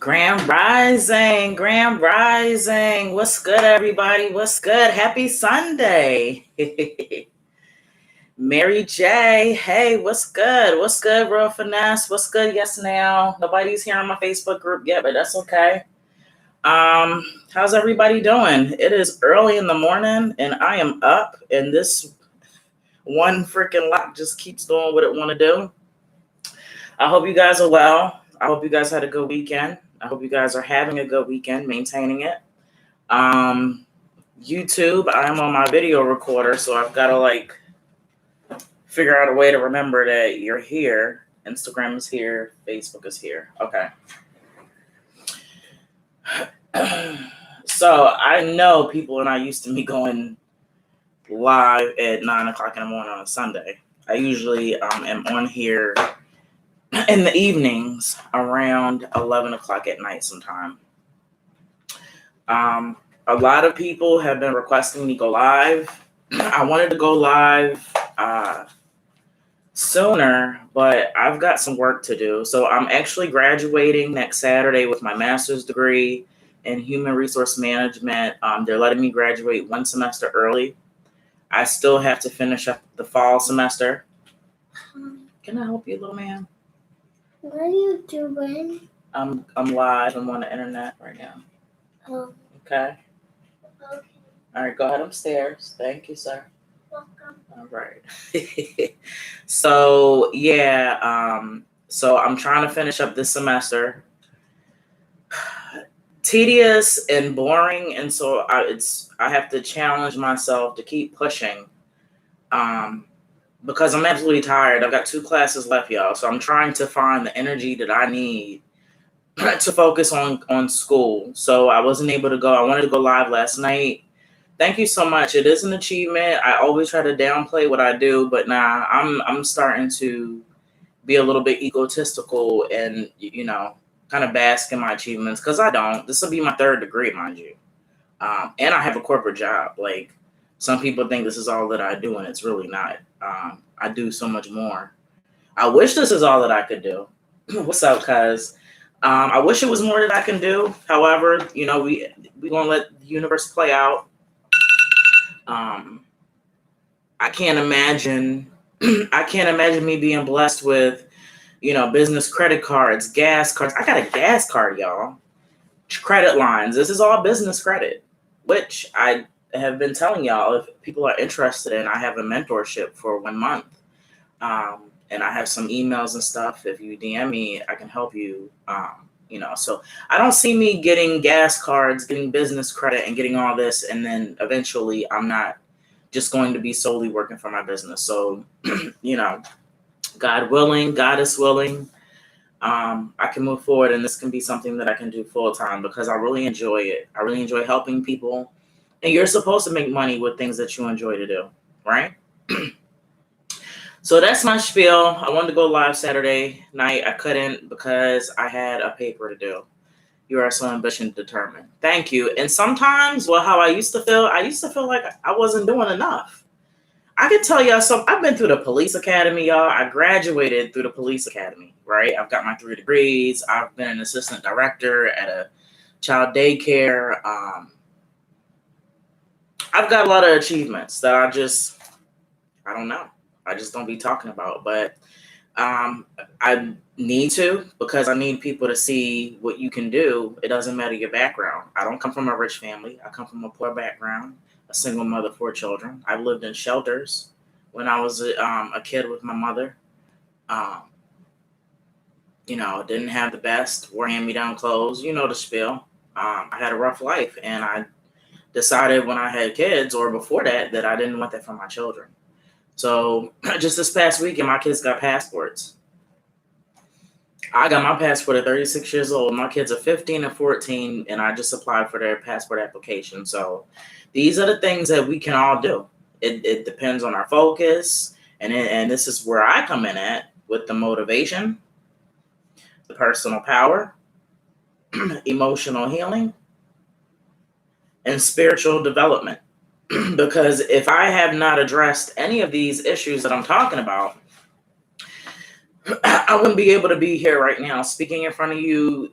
Grand Rising, Grand Rising. What's good, everybody? What's good? Happy Sunday. Mary J. Hey, what's good? What's good, real Finesse? What's good? Yes, now. Nobody's here on my Facebook group yet, but that's okay. How's everybody doing? It is early in the morning and I am up, and this one freaking lock just keeps doing what it want to do. I hope you guys are well. I hope you guys had a good weekend. I hope you guys are having a good weekend, maintaining it. YouTube, I'm on my video recorder, so I've got to figure out a way to remember that you're here. Instagram is here. Facebook is here. Okay. So I know people and I used to be going live at 9 o'clock in the morning on a Sunday. I usually am on here in the evenings around 11 o'clock at night sometime. A lot of people have been requesting me go live. I wanted to go live sooner, but I've got some work to do. So I'm actually graduating next Saturday with my master's degree in human resource management. They're letting me graduate one semester early. I still have to finish up the fall semester. Can I help you, little man? What are you doing? I'm live. I'm on the internet right now. Oh. Okay. Okay. All right, go ahead upstairs. Thank you, sir. Welcome. All right. So yeah, so I'm trying to finish up this semester. Tedious and boring, and so I have to challenge myself to keep pushing. Because I'm absolutely tired. I've got 2 classes left, y'all. So I'm trying to find the energy that I need to focus on school. So I wasn't able to go. I wanted to go live last night. Thank you so much. It is an achievement. I always try to downplay what I do, but now I'm starting to be a little bit egotistical and, kind of bask in my achievements, because I don't. This will be my 3rd degree, mind you. And I have a corporate job. Some people think this is all that I do, and it's really not. I do so much more. I wish this is all that I could do. What's up, cuz? I wish it was more that I can do. However, we gonna let the universe play out. I can't imagine me being blessed with, business credit cards, gas cards. I got a gas card, y'all. Credit lines. This is all business credit, which I have been telling y'all, if people are interested in, I have a mentorship for 1 month. And I have some emails and stuff. If you DM me, I can help you. So I don't see me getting gas cards, getting business credit, and getting all this. And then eventually I'm not just going to be solely working for my business. So, God willing, God is willing. I can move forward, and this can be something that I can do full time, because I really enjoy it. I really enjoy helping people. And you're supposed to make money with things that you enjoy to do, right? So that's my spiel. I wanted to go live Saturday night. I couldn't because I had a paper to do. You are so ambitious and determined. Thank you. And sometimes, how I used to feel like I wasn't doing enough. I can tell y'all something. I've been through the police academy, y'all. I graduated through the police academy, right? I've got my 3 degrees. I've been an assistant director at a child daycare. I've got a lot of achievements that I don't know. I just don't be talking about. But I need to, because I need people to see what you can do. It doesn't matter your background. I don't come from a rich family. I come from a poor background, a single mother, 4 children. I've lived in shelters when I was a kid with my mother. Didn't have the best, wore hand-me-down clothes. You know the spiel. I had a rough life, and I decided when I had kids, or before that I didn't want that for my children. So just this past weekend, my kids got passports. I got my passport at 36 years old. My kids are 15 and 14, and I just applied for their passport application. So these are the things that we can all do. It depends on our focus, and this is where I come in at, with the motivation, the personal power, emotional healing, and spiritual development. Because if I have not addressed any of these issues that I'm talking about, I wouldn't be able to be here right now speaking in front of you,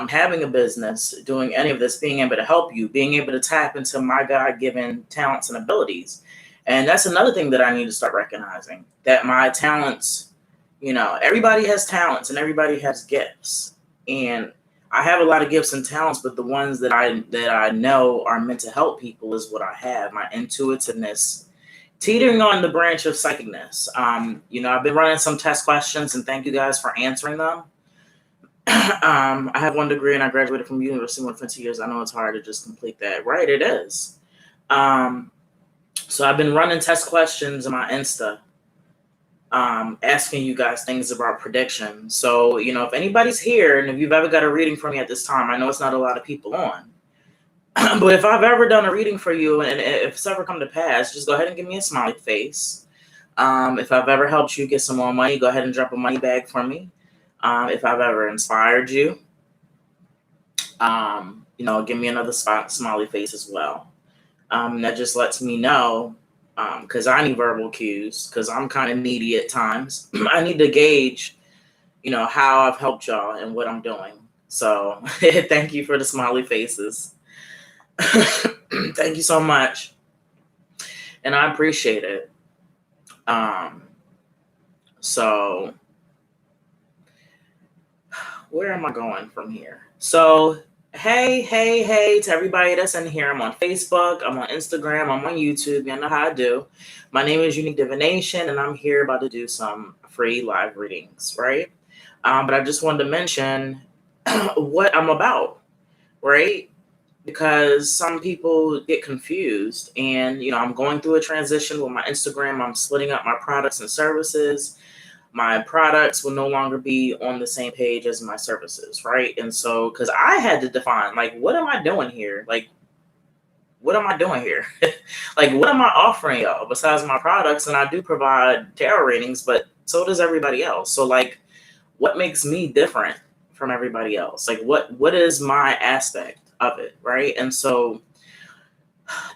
having a business, doing any of this, being able to help you, being able to tap into my God-given talents and abilities. And that's another thing that I need to start recognizing, that my talents, everybody has talents and everybody has gifts. And I have a lot of gifts and talents, but the ones that I know are meant to help people is what I have. My intuitiveness, teetering on the branch of psychicness. I've been running some test questions, and thank you guys for answering them. I have 1 degree, and I graduated from university in 20 years. I know it's hard to just complete that. Right, it is. So I've been running test questions on my Insta, asking you guys things about prediction. So, if anybody's here, and if you've ever got a reading from me at this time, I know it's not a lot of people on. But if I've ever done a reading for you and if it's ever come to pass, just go ahead and give me a smiley face. If I've ever helped you get some more money, go ahead and drop a money bag for me. If I've ever inspired you, give me another smiley face as well. That just lets me know, because I need verbal cues, because I'm kind of needy at times. I need to gauge, how I've helped y'all and what I'm doing. So thank you for the smiley faces. Thank you so much. And I appreciate it. So where am I going from here? So, hey to everybody that's in here. I'm on Facebook, I'm on Instagram, I'm on YouTube. You know how I do. My name is Unique Divination, and I'm here about to do some free live readings, right? But I just wanted to mention what I'm about, right? Because some people get confused, and I'm going through a transition with my Instagram. I'm splitting up my products and services. My products will no longer be on the same page as my services, right? And so, because I had to define, like, what am I doing here? Like, what am I doing here? Like, what am I offering y'all besides my products? And I do provide tarot readings, but so does everybody else. So, like, what makes me different from everybody else? Like, what is my aspect of it, right? And so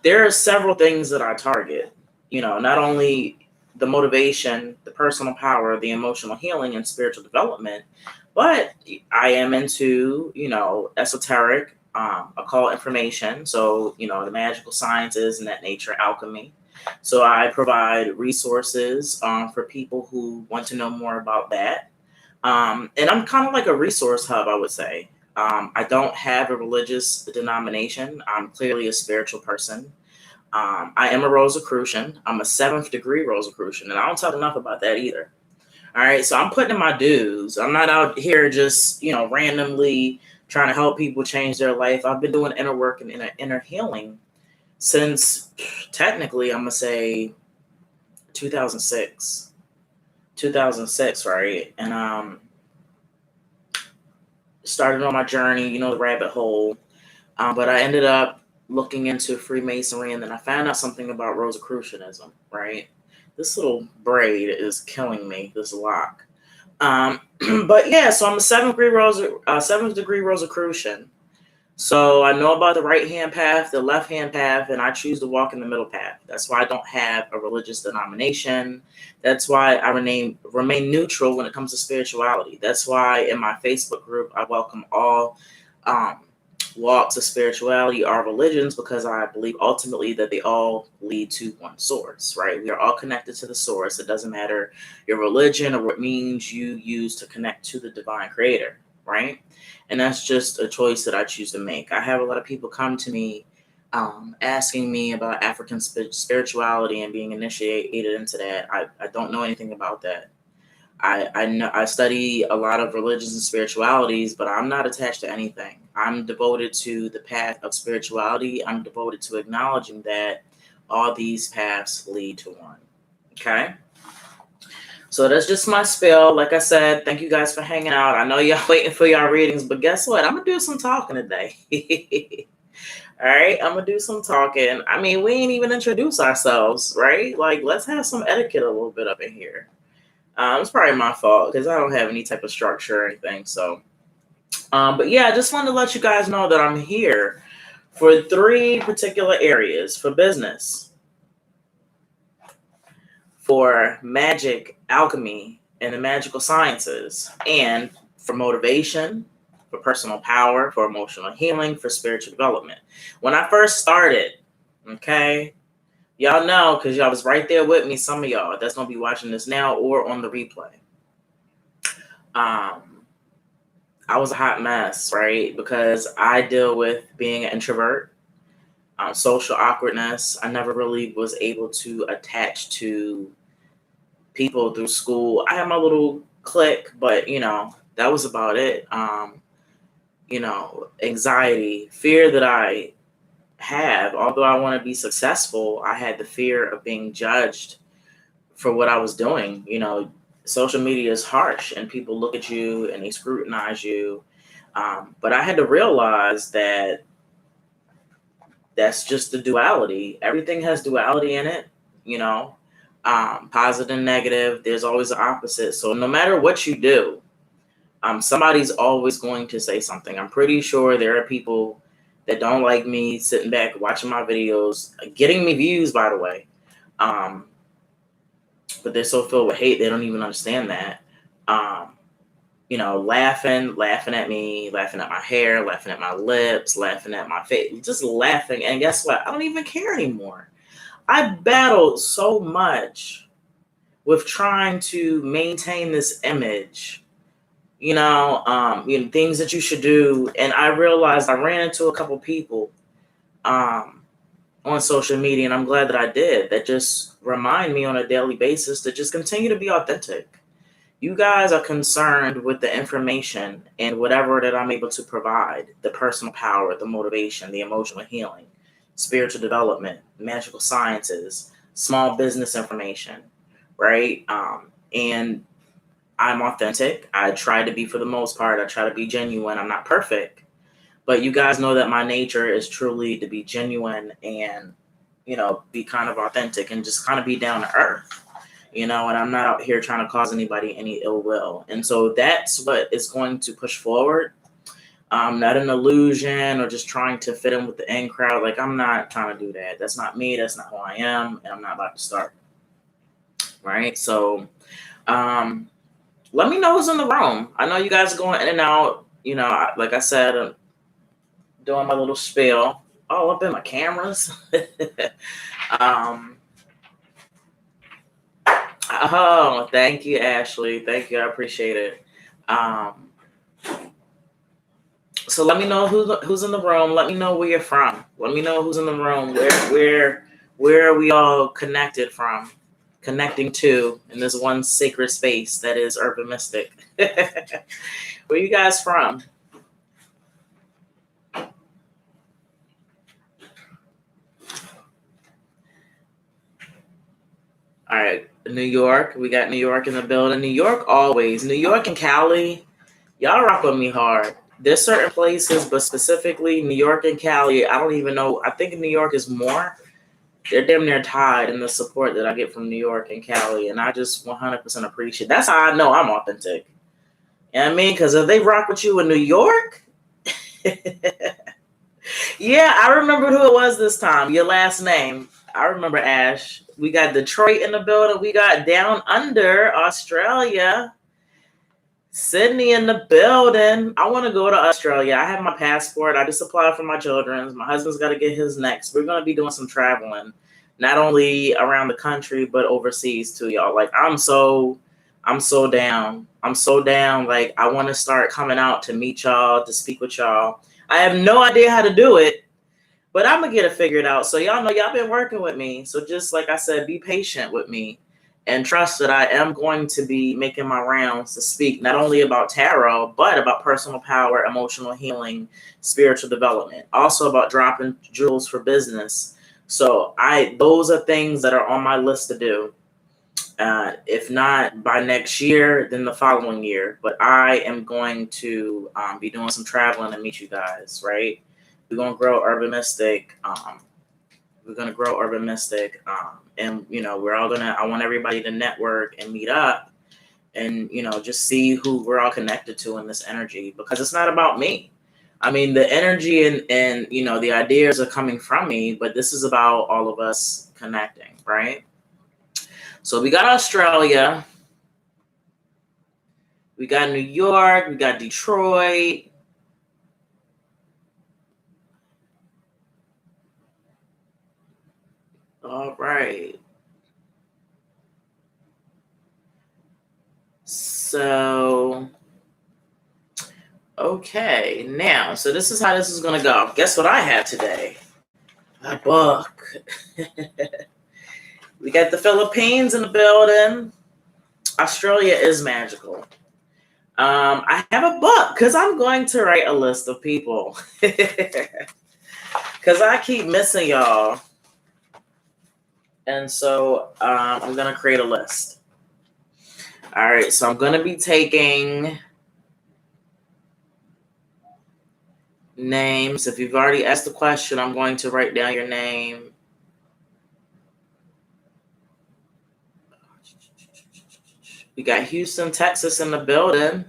there are several things that I target, not only the motivation, the personal power, the emotional healing, and spiritual development, but I am into, esoteric, occult information. So, the magical sciences and that nature, alchemy. So I provide resources for people who want to know more about that. And I'm kind of like a resource hub, I would say. I don't have a religious denomination. I'm clearly a spiritual person. I am a Rosicrucian. I'm a 7th degree Rosicrucian, and I don't talk enough about that either. All right, so I'm putting in my dues. I'm not out here just, randomly trying to help people change their life. I've been doing inner work and inner healing since, technically, I'm going to say 2006. 2006, right? And started on my journey, the rabbit hole. But I ended up looking into Freemasonry, and then I found out something about Rosicrucianism, right? This little braid is killing me, this lock. But yeah, so I'm a 7th degree Rosicrucian. So I know about the right-hand path, the left-hand path, and I choose to walk in the middle path. That's why I don't have a religious denomination. That's why I remain neutral when it comes to spirituality. That's why in my Facebook group, I welcome all walks of spirituality, our religions, because I believe ultimately that they all lead to one source, right? We are all connected to the source. It doesn't matter your religion or what means you use to connect to the divine creator, right? And that's just a choice that I choose to make. I have a lot of people come to me asking me about African spirituality and being initiated into that. I don't know anything about that. I know I study a lot of religions and spiritualities, but I'm not attached to anything. I'm devoted to the path of spirituality. I'm devoted to acknowledging that all these paths lead to one. Okay? So that's just my spiel. Like I said, thank you guys for hanging out. I know y'all waiting for y'all readings, but guess what? I'm going to do some talking today. All right? I'm going to do some talking. I mean, we ain't even introduced ourselves, right? Like, let's have some etiquette a little bit up in here. It's probably my fault because I don't have any type of structure or anything. So, but yeah, I just wanted to let you guys know that I'm here for 3 particular areas: for business, for magic, alchemy, and the magical sciences, and for motivation, for personal power, for emotional healing, for spiritual development. When I first started, okay, y'all know because y'all was right there with me, some of y'all that's going to be watching this now or on the replay. I was a hot mess, right? Because I deal with being an introvert, social awkwardness. I never really was able to attach to people through school. I had my little clique, but that was about it. Anxiety, fear that I have, although I want to be successful, I had the fear of being judged for what I was doing. Social media is harsh and people look at you and they scrutinize you. But I had to realize that that's just the duality. Everything has duality in it, positive and negative. There's always the opposite. So no matter what you do, somebody's always going to say something. I'm pretty sure there are people that don't like me sitting back watching my videos, getting me views, by the way. But they're so filled with hate, they don't even understand that. Laughing at me, laughing at my hair, laughing at my lips, laughing at my face, just laughing. And guess what? I don't even care anymore. I battled so much with trying to maintain this image, things that you should do. And I realized I ran into a couple people on social media, and I'm glad that I did, that just remind me on a daily basis to just continue to be authentic. You guys are concerned with the information and whatever that I'm able to provide, the personal power, the motivation, the emotional healing, spiritual development, magical sciences, small business information, right? And I'm authentic. I try to be, for the most part, I try to be genuine. I'm not perfect, but you guys know that my nature is truly to be genuine and, be kind of authentic and just kind of be down to earth. And I'm not out here trying to cause anybody any ill will. And so that's what is going to push forward. Not an illusion or just trying to fit in with the in crowd. Like, I'm not trying to do that. That's not me. That's not who I am. And I'm not about to start. Right. So, let me know who's in the room. I know you guys are going in and out. Like I said, I'm doing my little spiel. Oh, up in my cameras. Oh, thank you, Ashley. Thank you. I appreciate it. So let me know who's in the room. Let me know where you're from. Let me know who's in the room. Where are we all connected from? Connecting to in this one sacred space that is Urban Mystic. Where you guys from? All right, New York. We got New York in the building. New York always. New York and Cali, y'all rock with me hard. There's certain places, but specifically New York and Cali, I don't even know. I think New York is more. They're damn near tied in the support that I get from New York and Cali, and I just 100% appreciate. That's how I know I'm authentic. You know what I mean? Because if they rock with you in New York, yeah, I remember who it was this time. Your last name. I remember, Ash. We got Detroit in the building. We got Down Under, Australia. Sydney in the building. I want to go to Australia. I have my passport. I just applied for my children's. My husband's got to get his next. We're going to be doing some traveling, not only around the country, but overseas too, y'all. Like, I'm so down. I'm so down. Like, I want to start coming out to meet y'all, to speak with y'all. I have no idea how to do it, but I'm going to get it figured out. So y'all know y'all been working with me. So just like I said, be patient with me and trust that I am going to be making my rounds to speak not only about tarot, but about personal power, emotional healing, spiritual development, also about dropping jewels for business. So those are things that are on my list to do. If not by next year, then the following year. But I am going to be doing some traveling to meet you guys, right? We're going to grow Urban Mystic. We're going to grow Urban Mystic. And, I want everybody to network and meet up and, just see who we're all connected to in this energy, because it's not about me. I mean, the energy and the ideas are coming from me, but this is about all of us connecting, right? So we got Australia. We got New York. We got Detroit. All right. So, okay. Now, so this is how this is going to go. Guess what I have today? A book. We got the Philippines in the building. Australia is magical. I have a book because I'm going to write a list of people. Because I keep missing y'all. And so I'm going to create a list. All right. So I'm going to be taking names. If you've already asked the question, I'm going to write down your name. We got Houston, Texas in the building.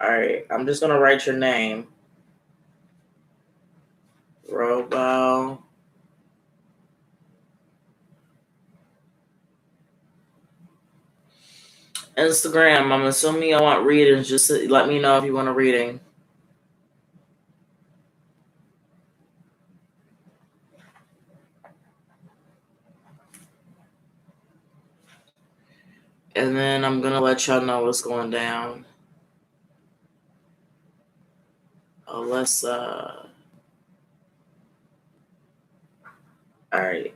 All right. I'm just going to write your name. Robo. Instagram, I'm assuming you want readings. Just let me know if you want a reading. And then I'm going to let y'all know what's going down. Alyssa. All right.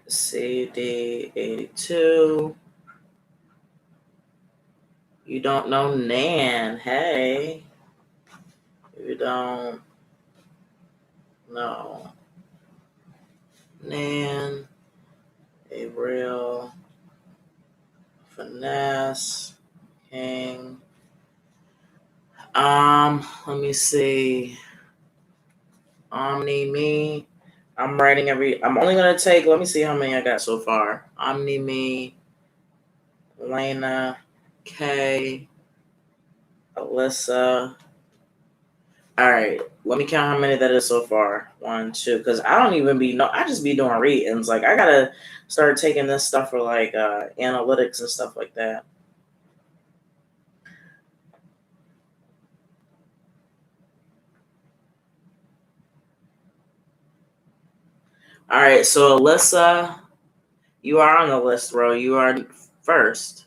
CD82. You don't know Nan. Hey. You don't know Nan. Abriel. Finesse. King. Let me see. Omni Me. I'm only gonna take, let me see how many I got so far. Omni Me, Lena, K, Alyssa. All right, let me count how many that is so far. 1, 2, because I don't even I just be doing readings. Like, I gotta start taking this stuff for like analytics and stuff like that. All right, so Alyssa, you are on the list, bro. You are first.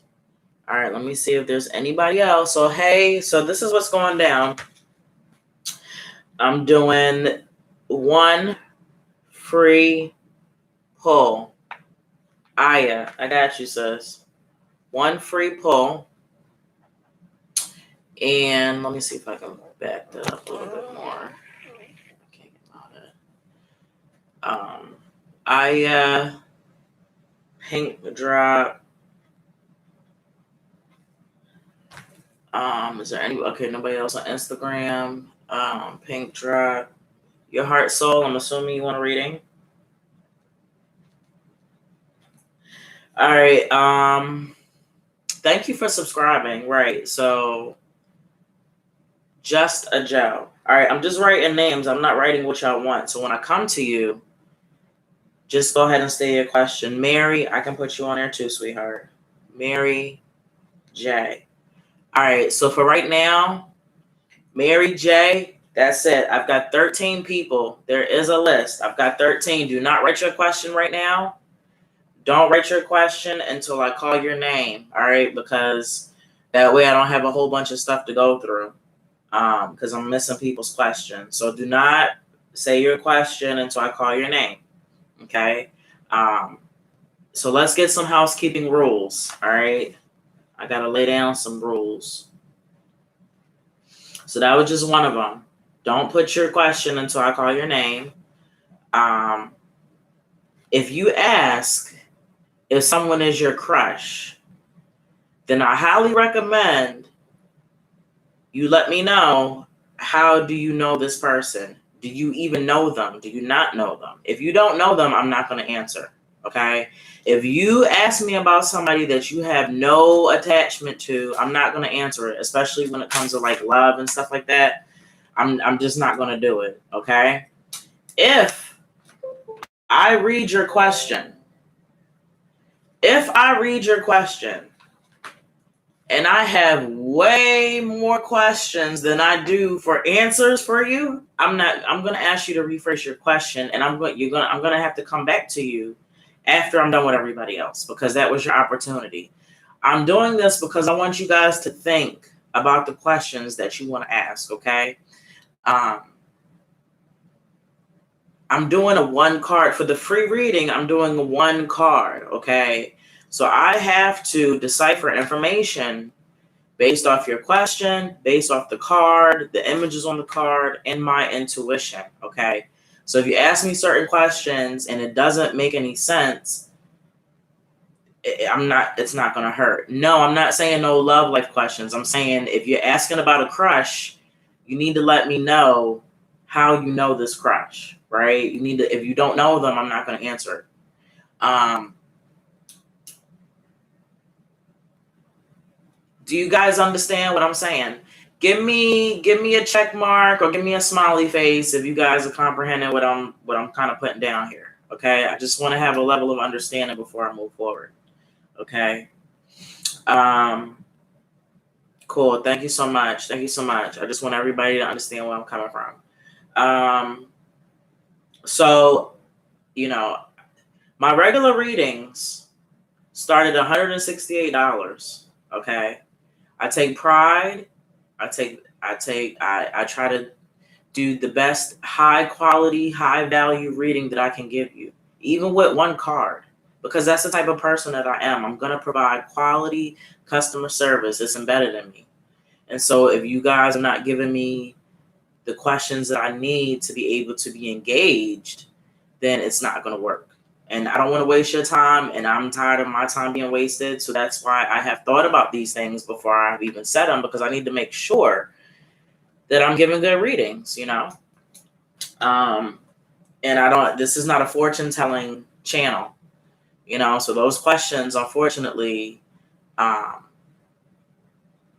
All right, let me see if there's anybody else. So, hey, so this is what's going down. I'm doing 1 free pull. Aya, I got you, sis. 1 free pull. And let me see if I can back that up a little bit more. I can't get out of it. Aya, pink drop. Is there nobody else on Instagram? Pink drop. Your heart, soul. I'm assuming you want a reading. All right. Thank you for subscribing. Right. So, Just a Joe. All right. I'm just writing names. I'm not writing what y'all want. So when I come to you, just go ahead and state your question. Mary, I can put you on there too, sweetheart. Mary J. All right. So for right now, Mary J. That's it. I've got 13 people. There is a list. I've got 13. Do not write your question right now. Don't write your question until I call your name. All right. Because that way I don't have a whole bunch of stuff to go through. Because I'm missing people's questions. So do not say your question until I call your name. Okay? So let's get some housekeeping rules. All right? I got to lay down some rules. So that was just one of them. Don't put your question until I call your name. If you ask if someone is your crush, then I highly recommend you let me know, how do you know this person? Do you even know them? Do you not know them? If you don't know them, I'm not going to answer. Okay? If you ask me about somebody that you have no attachment to, I'm not going to answer it, especially when it comes to like love and stuff like that. I'm just not going to do it. Okay? If I read your question, and I have way more questions than I do for answers for you, I'm going to ask you to rephrase your question, and I'm going to have to come back to you after I'm done with everybody else, because that was your opportunity. I'm doing this because I want you guys to think about the questions that you want to ask, okay? I'm doing a one card for the free reading. I'm doing a one card, okay? So I have to decipher information based off your question, based off the card, the images on the card, and my intuition, okay? So if you ask me certain questions and it doesn't make any sense, it's not going to hurt. No, I'm not saying no love life questions. I'm saying if you're asking about a crush, you need to let me know how you know this crush, right? You need to, if you don't know them, I'm not going to answer it. Do you guys understand what I'm saying? Give me a check mark or give me a smiley face if you guys are comprehending what I'm kind of putting down here. Okay, I just want to have a level of understanding before I move forward. Okay. Cool. Thank you so much. Thank you so much. I just want everybody to understand where I'm coming from. So, my regular readings start at $168. Okay. I take pride. I try to do the best high quality, high value reading that I can give you, even with one card, because that's the type of person that I am. I'm going to provide quality customer service. It's embedded in me. And so if you guys are not giving me the questions that I need to be able to be engaged, then it's not going to work. And I don't want to waste your time, and I'm tired of my time being wasted. So that's why I have thought about these things before I've even said them, because I need to make sure that I'm giving good readings, And this is not a fortune telling channel, so those questions, unfortunately,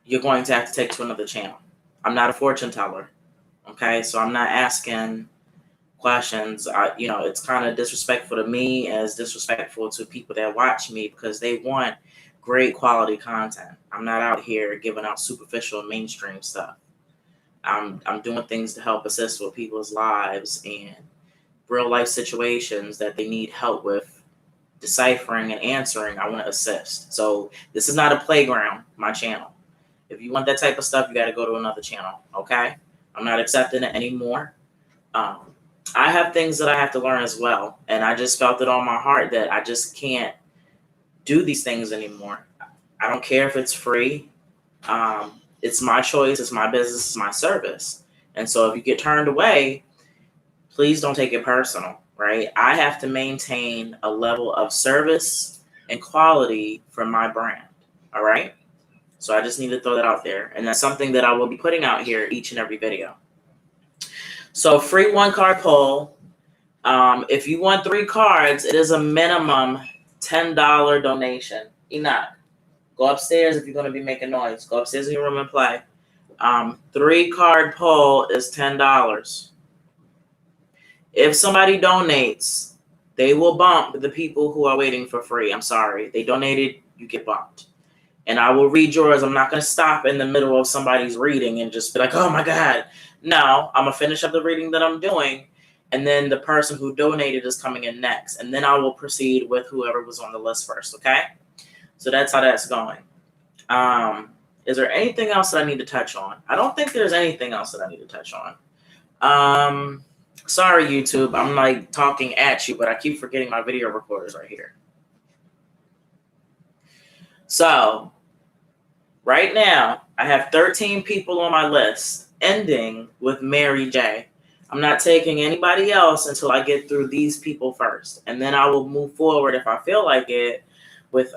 you're going to have to take to another channel. I'm not a fortune teller. Okay. So I'm not asking questions. It's kind of disrespectful to me as disrespectful to people that watch me, because they want great quality content. I'm not out here giving out superficial mainstream stuff. I'm doing things to help assist with people's lives and real life situations that they need help with deciphering and answering. I want to assist. So this is not a playground, my channel. If you want that type of stuff, you got to go to another channel. Okay. I'm not accepting it anymore. I have things that I have to learn as well. And I just felt it on my heart that I just can't do these things anymore. I don't care if it's free. It's my choice. It's my business. It's my service. And so if you get turned away, please don't take it personal, right? I have to maintain a level of service and quality for my brand. All right. So I just need to throw that out there. And that's something that I will be putting out here each and every video. So free one card poll. If you want 3 cards, it is a minimum $10 donation. Enoch, go upstairs if you're going to be making noise. Go upstairs in your room and play. 3 card poll is $10. If somebody donates, they will bump the people who are waiting for free. I'm sorry. They donated, you get bumped. And I will read yours. I'm not going to stop in the middle of somebody's reading and just be like, oh my God. No, I'm going to finish up the reading that I'm doing. And then the person who donated is coming in next. And then I will proceed with whoever was on the list first. Okay. So that's how that's going. Is there anything else that I need to touch on? I don't think there's anything else that I need to touch on. Sorry, YouTube. I'm like talking at you, but I keep forgetting my video recorder's right here. So right now, I have 13 people on my list, ending with Mary J. I'm not taking anybody else until I get through these people first. And then I will move forward if I feel like it with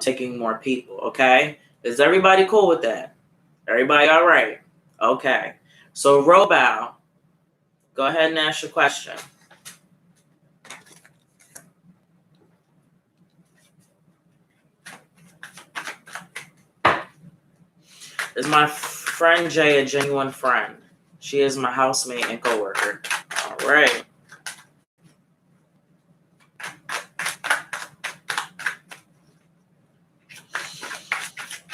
taking more people, okay? Is everybody cool with that? Everybody all right? Okay. So Robow, go ahead and ask your question. Is my friend Jay a genuine friend? She is my housemate and coworker. All right.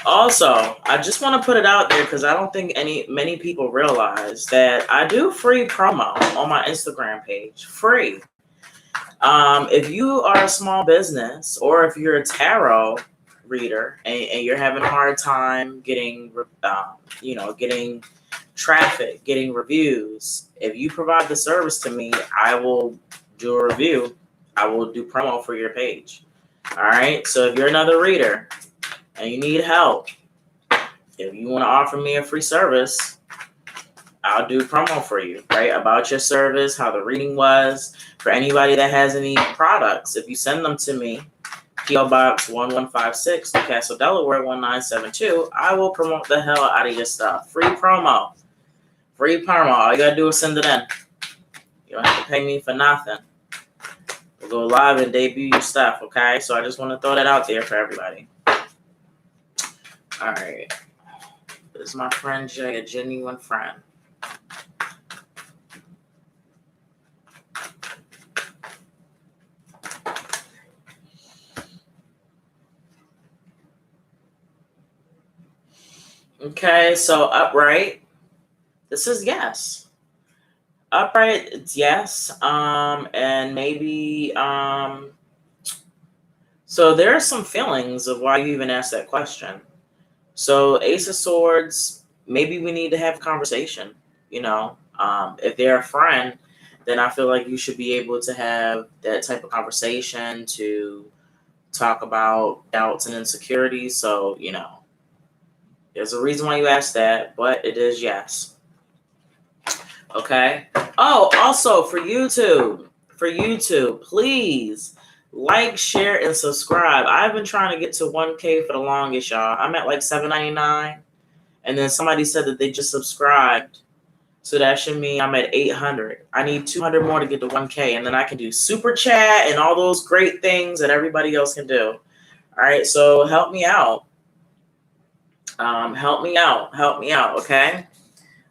Also, I just want to put it out there because I don't think many people realize that I do free promo on my Instagram page. Free. If you are a small business or if you're a tarot reader and you're having a hard time getting, getting traffic, getting reviews, if you provide the service to me, I will do a review. I will do promo for your page. All right. So if you're another reader and you need help, if you want to offer me a free service, I'll do promo for you, right? About your service, how the reading was. For anybody that has any products, if you send them to me, P.O. Box 1156, Newcastle, Delaware 1972, I will promote the hell out of your stuff. Free promo. Free promo. All you gotta do is send it in. You don't have to pay me for nothing. We'll go live and debut your stuff, okay? So I just want to throw that out there for everybody. All right. This is my friend Jay, a genuine friend. Okay, so upright. This is yes. Upright, it's yes. And maybe so there are some feelings of why you even asked that question. So Ace of Swords, maybe we need to have a conversation. If they're a friend, then I feel like you should be able to have that type of conversation to talk about doubts and insecurities. So, there's a reason why you asked that, but it is yes. Okay. Oh, also for YouTube, please like, share, and subscribe. I've been trying to get to 1K for the longest, y'all. I'm at like $7.99, and then somebody said that they just subscribed, so that should mean I'm at 800. I need 200 more to get to 1K, and then I can do super chat and all those great things that everybody else can do. All right, so help me out. Help me out, okay?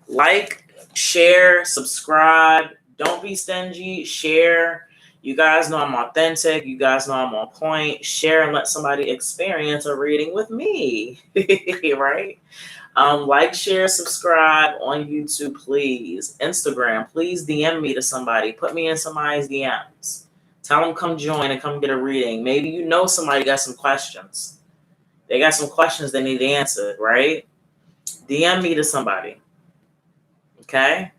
Like, share, subscribe. Don't be stingy. Share. You guys know I'm authentic. You guys know I'm on point. Share and let somebody experience a reading with me, right? Like, share, subscribe on YouTube, please. Instagram, please DM me to somebody. Put me in somebody's DMs. Tell them come join and come get a reading. Maybe you know somebody got some questions. They got some questions they need answered, right? DM me to somebody. Okay?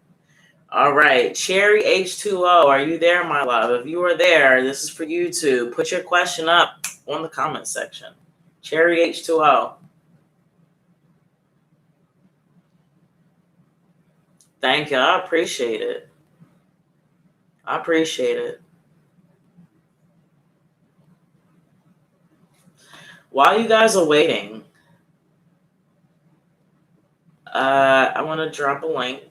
All right. Cherry H2O, are you there, my love? If you are there, this is for YouTube. Put your question up on the comment section. Cherry H2O. Thank you. I appreciate it. While you guys are waiting, I want to drop a link.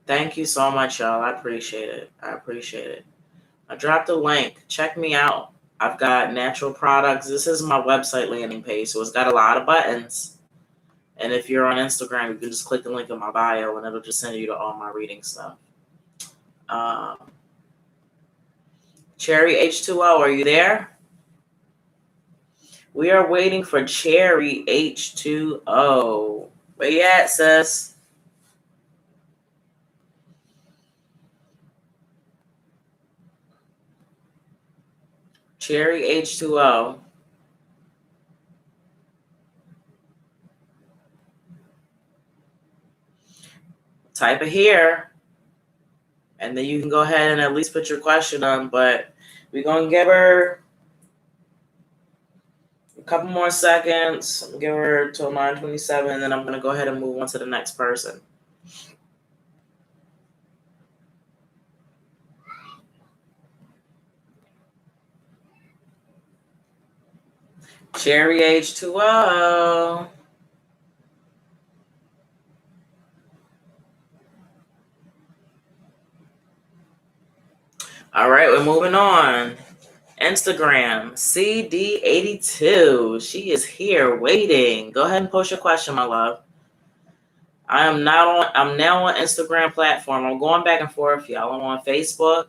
Thank you so much, y'all. I appreciate it. I dropped a link. Check me out. I've got natural products. This is my website landing page, so it's got a lot of buttons. And if you're on Instagram, you can just click the link in my bio, and it'll just send you to all my reading stuff. Cherry H2O, are you there? We are waiting for Cherry H2O. Where you at, sis? Cherry H2O. Type it here. And then you can go ahead and at least put your question on. But we're going to give her a couple more seconds. I'm going to give her till 9:27. And then I'm going to go ahead and move on to the next person. Cherry H2O. All right, we're moving on. Instagram, CD82. She is here waiting. Go ahead and post your question, my love. I'm now on Instagram platform. I'm going back and forth, y'all. I'm on Facebook.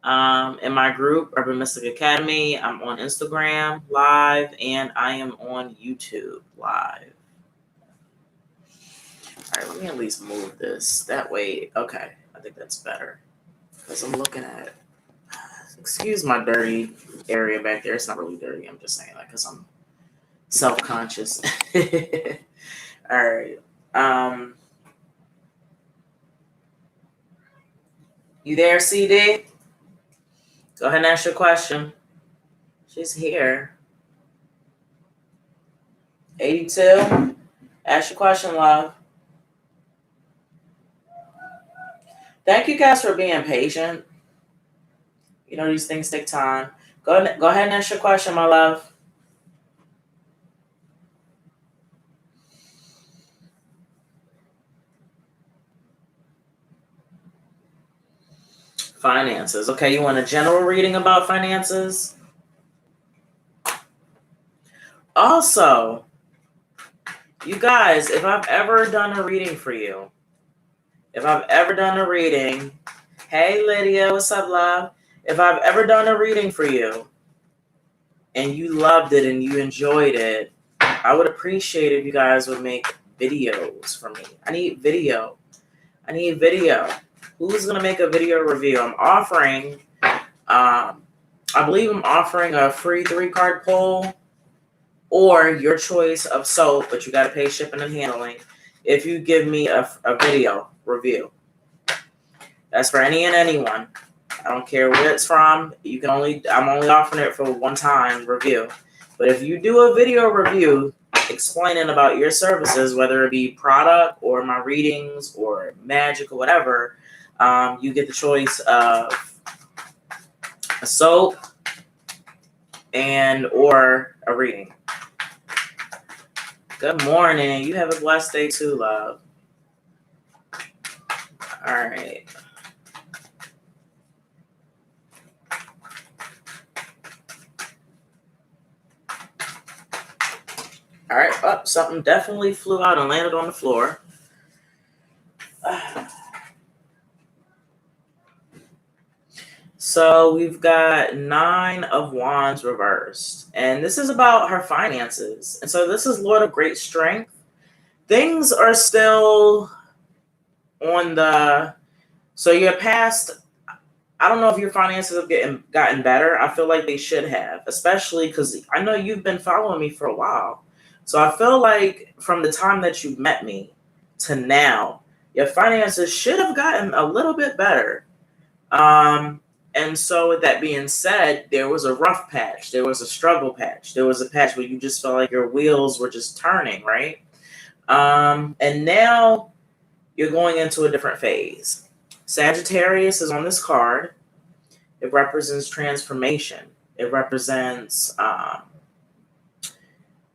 in my group, Urban Mystic Academy. I'm on Instagram live, and I am on YouTube live. All right, let me at least move this. That way, okay, I think that's better. Because I'm looking at, excuse my dirty area back there. It's not really dirty. I'm just saying that because I'm self-conscious. All right. You there, CD? Go ahead and ask your question. She's here. 82. Ask your question, love. Thank you guys for being patient. You know, these things take time. Go ahead and ask your question, my love. Finances. Okay, you want a general reading about finances? Also, you guys, if I've ever done a reading for you, hey Lydia, what's up, love? If I've ever done a reading for you and you loved it and you enjoyed it, I would appreciate if you guys would make videos for me. I need video. Who's going to make a video review? I'm offering, I believe I'm offering a free 3-card pull or your choice of soap, but you got to pay shipping and handling if you give me a video review. That's for any and anyone. I don't care where it's from. I'm only offering it for one-time review. But if you do a video review explaining about your services, whether it be product or my readings or magic or whatever, you get the choice of a soap and or a reading. Good morning. You have a blessed day too, love. All right. All right. Oh, something definitely flew out and landed on the floor. So we've got 9 of Wands reversed. And this is about her finances. And so this is Lord of Great Strength. Things are still on the... So your past... I don't know if your finances have gotten better. I feel like they should have. Especially because I know you've been following me for a while. So I feel like from the time that you met me to now, your finances should have gotten a little bit better. And so with that being said, there was a rough patch. There was a struggle patch. There was a patch where you just felt like your wheels were just turning, right? And now you're going into a different phase. Sagittarius is on this card. It represents transformation. It represents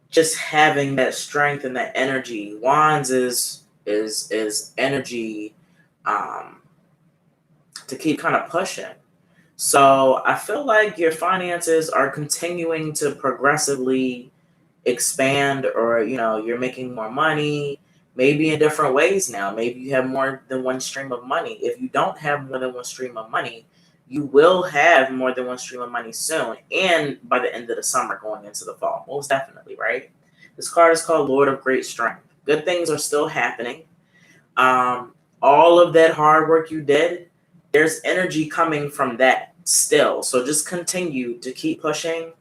just having that strength and that energy. Wands is energy to keep kind of pushing. So I feel like your finances are continuing to progressively expand, or, you know, you're making more money, maybe in different ways now. Maybe you have more than one stream of money. If you don't have more than one stream of money, you will have more than one stream of money soon. And by the end of the summer going into the fall, most definitely, right? This card is called Lord of Great Strength. Good things are still happening. All of that hard work you did, there's energy coming from that still. So just continue to keep pushing,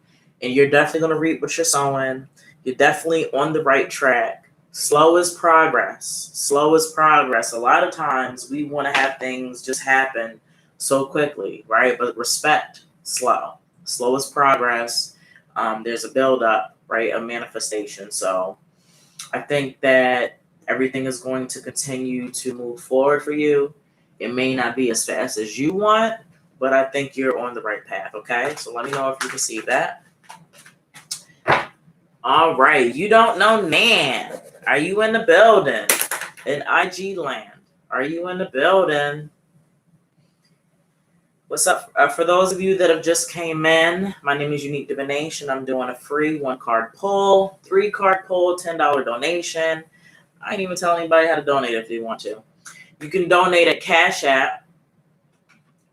and you're definitely going to reap what you're sowing. You're definitely on the right track. Slow is progress. Slow is progress. A lot of times we want to have things just happen so quickly, right? But respect slow. Slow is progress. There's a build-up, right? A manifestation. So I think that everything is going to continue to move forward for you. It may not be as fast as you want, but I think you're on the right path, okay? So let me know if you receive that. All right. You don't know Nan. Are you in the building? In IG land. Are you in the building? What's up? For those of you that have just came in, my name is Unique Divination. I'm doing a free 1-card pull, 3-card pull, $10 donation. I ain't even telling anybody how to donate if they want to. You can donate at Cash App,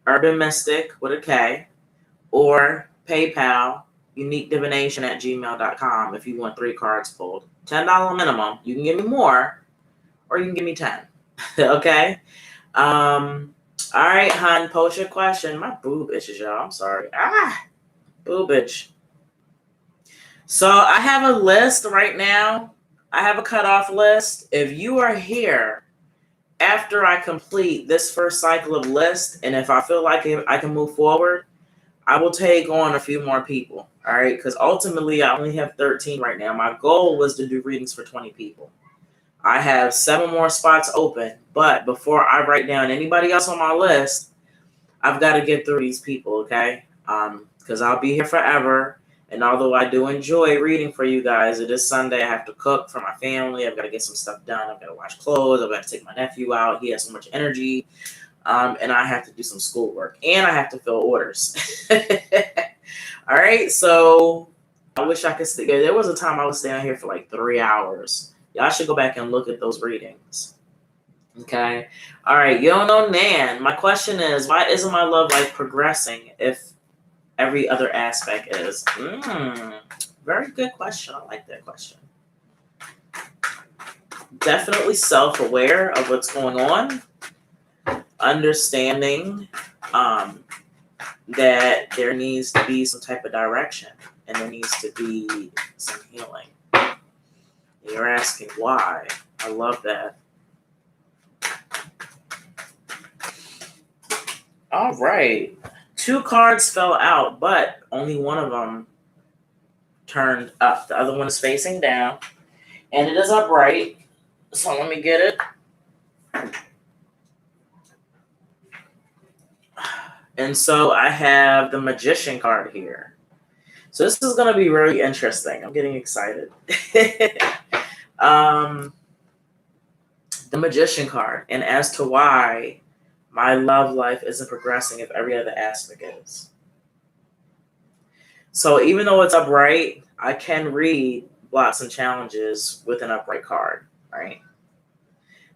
urbanmystik with a K, or PayPal, uniquedivination@gmail.com if you want 3 cards pulled. $10 minimum. You can give me more, or you can give me 10. Okay? All right, hon, post your question. My boob itches, y'all. I'm sorry. Boob itch. So I have a list right now. I have a cutoff list. If you are here after I complete this first cycle of list, and if I feel like I can move forward, I will take on a few more people. All right, because ultimately I only have 13 right now. My goal was to do readings for 20 people. I have 7 more spots open, but before I write down anybody else on my list, I've got to get through these people, okay? Because I'll be here forever. And although I do enjoy reading for you guys, it is Sunday. I have to cook for my family. I've got to get some stuff done. I've got to wash clothes. I've got to take my nephew out. He has so much energy. And I have to do some schoolwork. And I have to fill orders. All right. So I wish I could stay. There was a time I was staying here for like 3 hours. Y'all should go back and look at those readings. Okay. All right. You don't know Nan. My question is, why isn't my love life progressing if every other aspect is? Very good question. I like that question. Definitely self-aware of what's going on. Understanding that there needs to be some type of direction and there needs to be some healing. And you're asking why. I love that. All right. 2 cards fell out, but only one of them turned up. The other one is facing down, and it is upright. So let me get it. And so I have the Magician card here. So this is going to be really interesting. I'm getting excited. The Magician card, and as to why my love life isn't progressing if every other aspect is. So even though it's upright, I can read blocks and challenges with an upright card, right?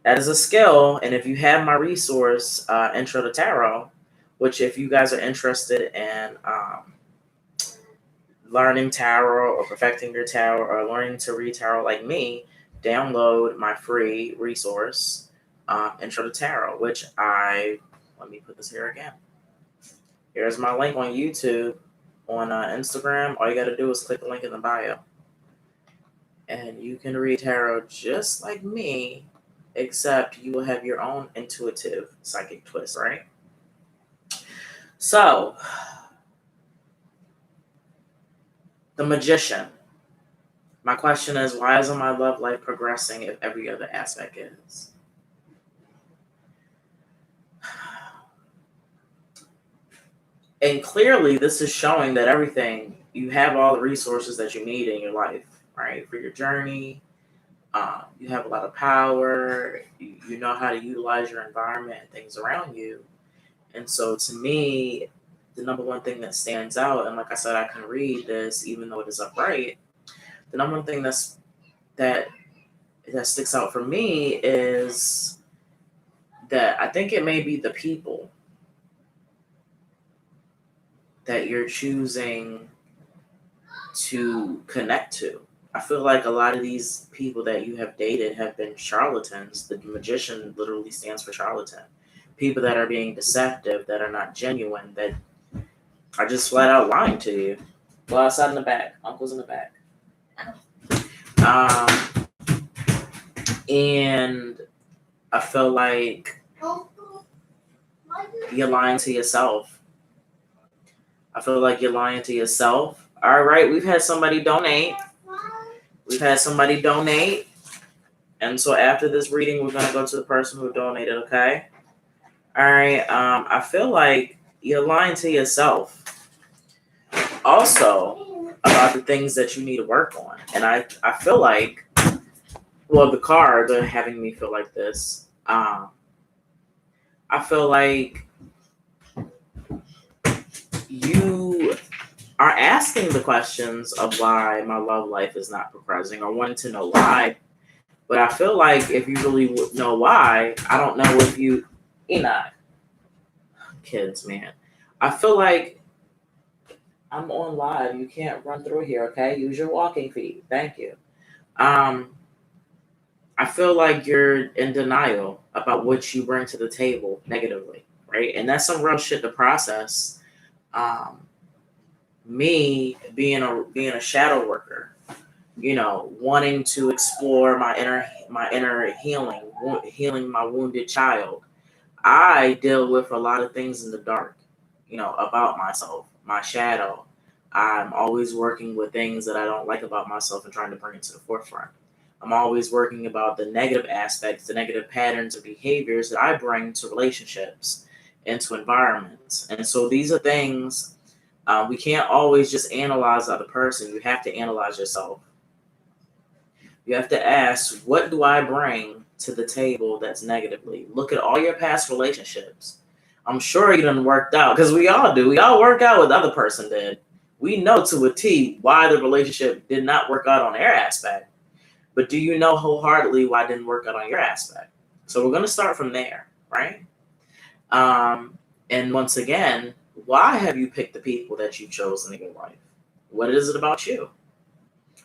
That is a skill, and if you have my resource, Intro to Tarot, which if you guys are interested in learning tarot or perfecting your tarot or learning to read tarot like me, download my free resource, Intro to Tarot, which let me put this here again. Here's my link on YouTube. On Instagram, all you got to do is click the link in the bio. And you can read tarot just like me, except you will have your own intuitive psychic twist, right? So, the Magician. My question is, why isn't my love life progressing if every other aspect is? And clearly, this is showing that you have all the resources that you need in your life, right? For your journey, you have a lot of power, you know how to utilize your environment and things around you. And so to me, the number one thing that stands out, and like I said, I can read this even though it is upright, the number one thing that sticks out for me is that I think it may be the people that you're choosing to connect to. I feel like a lot of these people that you have dated have been charlatans. The Magician literally stands for charlatan. People that are being deceptive, that are not genuine, that are just flat out lying to you. Go outside in the back. Uncle's in the back. And I feel like you're lying to yourself. I feel like you're lying to yourself. All right, we've had somebody donate. And so after this reading, we're going to go to the person who donated, okay? All right, I feel like you're lying to yourself. Also, about the things that you need to work on. And I feel like, well, the cards are having me feel like this. I feel like you are asking the questions of why my love life is not progressing or wanting to know why. But I feel like if you really know why, I don't know if Enoch. kids, man. I feel like I'm on live. You can't run through here, okay? Use your walking feet. Thank you. Um, I feel like you're in denial about what you bring to the table negatively, right? And that's some real shit to process. Um, Me being a shadow worker, wanting to explore my inner healing, healing my wounded child. I deal with a lot of things in the dark, about myself, my shadow. I'm always working with things that I don't like about myself and trying to bring it to the forefront. I'm always working about the negative aspects, the negative patterns of behaviors that I bring to relationships and to environments. And so these are things we can't always just analyze the other person. You have to analyze yourself. You have to ask, what do I bring to the table that's negatively? Look at all your past relationships. I'm sure you done worked out, because we all do. We all work out what the other person did. We know to a T why the relationship did not work out on their aspect. But do you know wholeheartedly why it didn't work out on your aspect? So we're going to start from there, right? And once again, why have you picked the people that you've chosen in your life? What is it about you?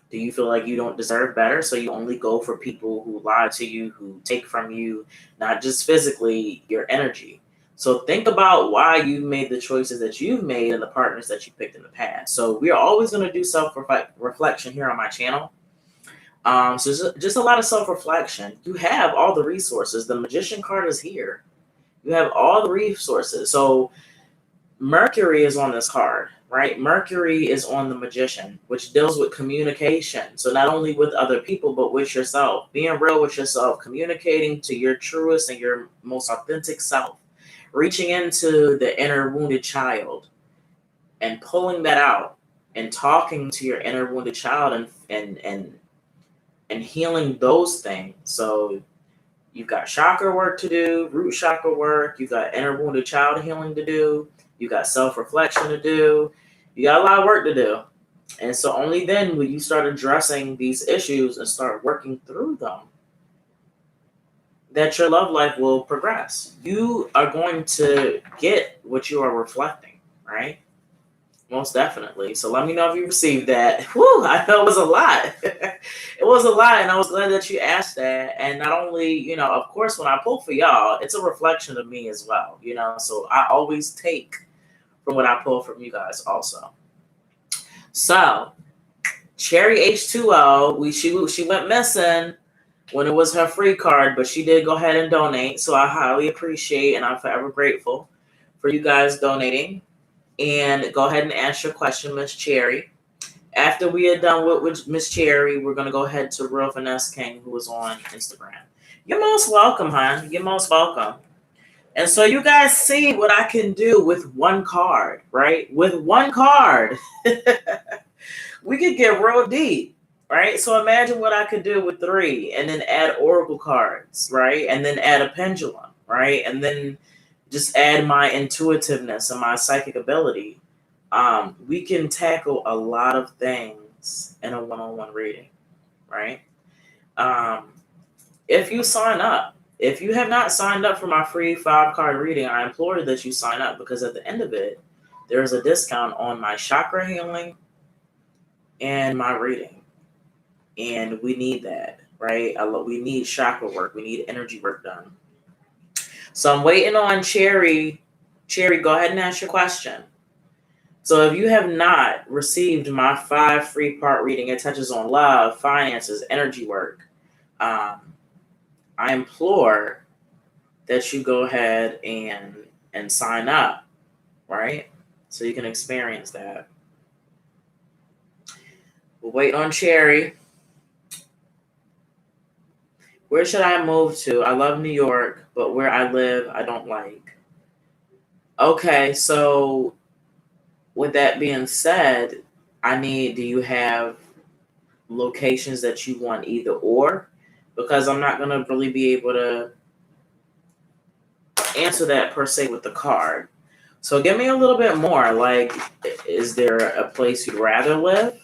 Do you feel like you don't deserve better, so you only go for people who lie to you, who take from you, not just physically, your energy? So think about why you made the choices that you've made and the partners that you picked in the past. So we're always going to do self-reflection here on my channel. So just a lot of self-reflection. You have all the resources. The Magician card is here. You have all the resources. So Mercury is on this card, right? Mercury is on the Magician, which deals with communication. So not only with other people, but with yourself. Being real with yourself, communicating to your truest and your most authentic self. Reaching into the inner wounded child and pulling that out and talking to your inner wounded child and healing those things. So you've got chakra work to do, root chakra work. You've got inner wounded child healing to do. You got self-reflection to do. You got a lot of work to do. And so only then will you start addressing these issues and start working through them that your love life will progress. You are going to get what you are reflecting, right? Most definitely. So let me know if you received that. Whew, I know it was a lot. It was a lot, and I was glad that you asked that. And not only, of course, when I pull for y'all, it's a reflection of me as well, So I always take from what I pull from you guys also. So, Cherry H2O, she went missing when it was her free card, but she did go ahead and donate. So I highly appreciate and I'm forever grateful for you guys donating. And go ahead and ask your question, Miss Cherry. After we are done with Miss Cherry, we're going to go ahead to Real Finesse King, who is on Instagram. You're most welcome, hon. You're most welcome. And so you guys see what I can do with one card, right? With one card, we could get real deep, right? So imagine what I could do with 3 and then add oracle cards, right? And then add a pendulum, right? And then just add my intuitiveness and my psychic ability. We can tackle a lot of things in a one-on-one reading, right? If you sign up, if you have not signed up for my free 5-card reading, I implore that you sign up, because at the end of it, there is a discount on my chakra healing and my reading. And we need that, right? We need chakra work. We need energy work done. So I'm waiting on Cherry. Cherry, go ahead and ask your question. So if you have not received my 5 free part reading, it touches on love, finances, energy work. I implore that you go ahead and sign up, right? So you can experience that. We'll wait on Cherry. Where should I move to? I love New York, but where I live, I don't like. Okay, so with that being said, do you have locations that you want either or? Because I'm not going to really be able to answer that per se with the card. So give me a little bit more. Like, is there a place you'd rather live?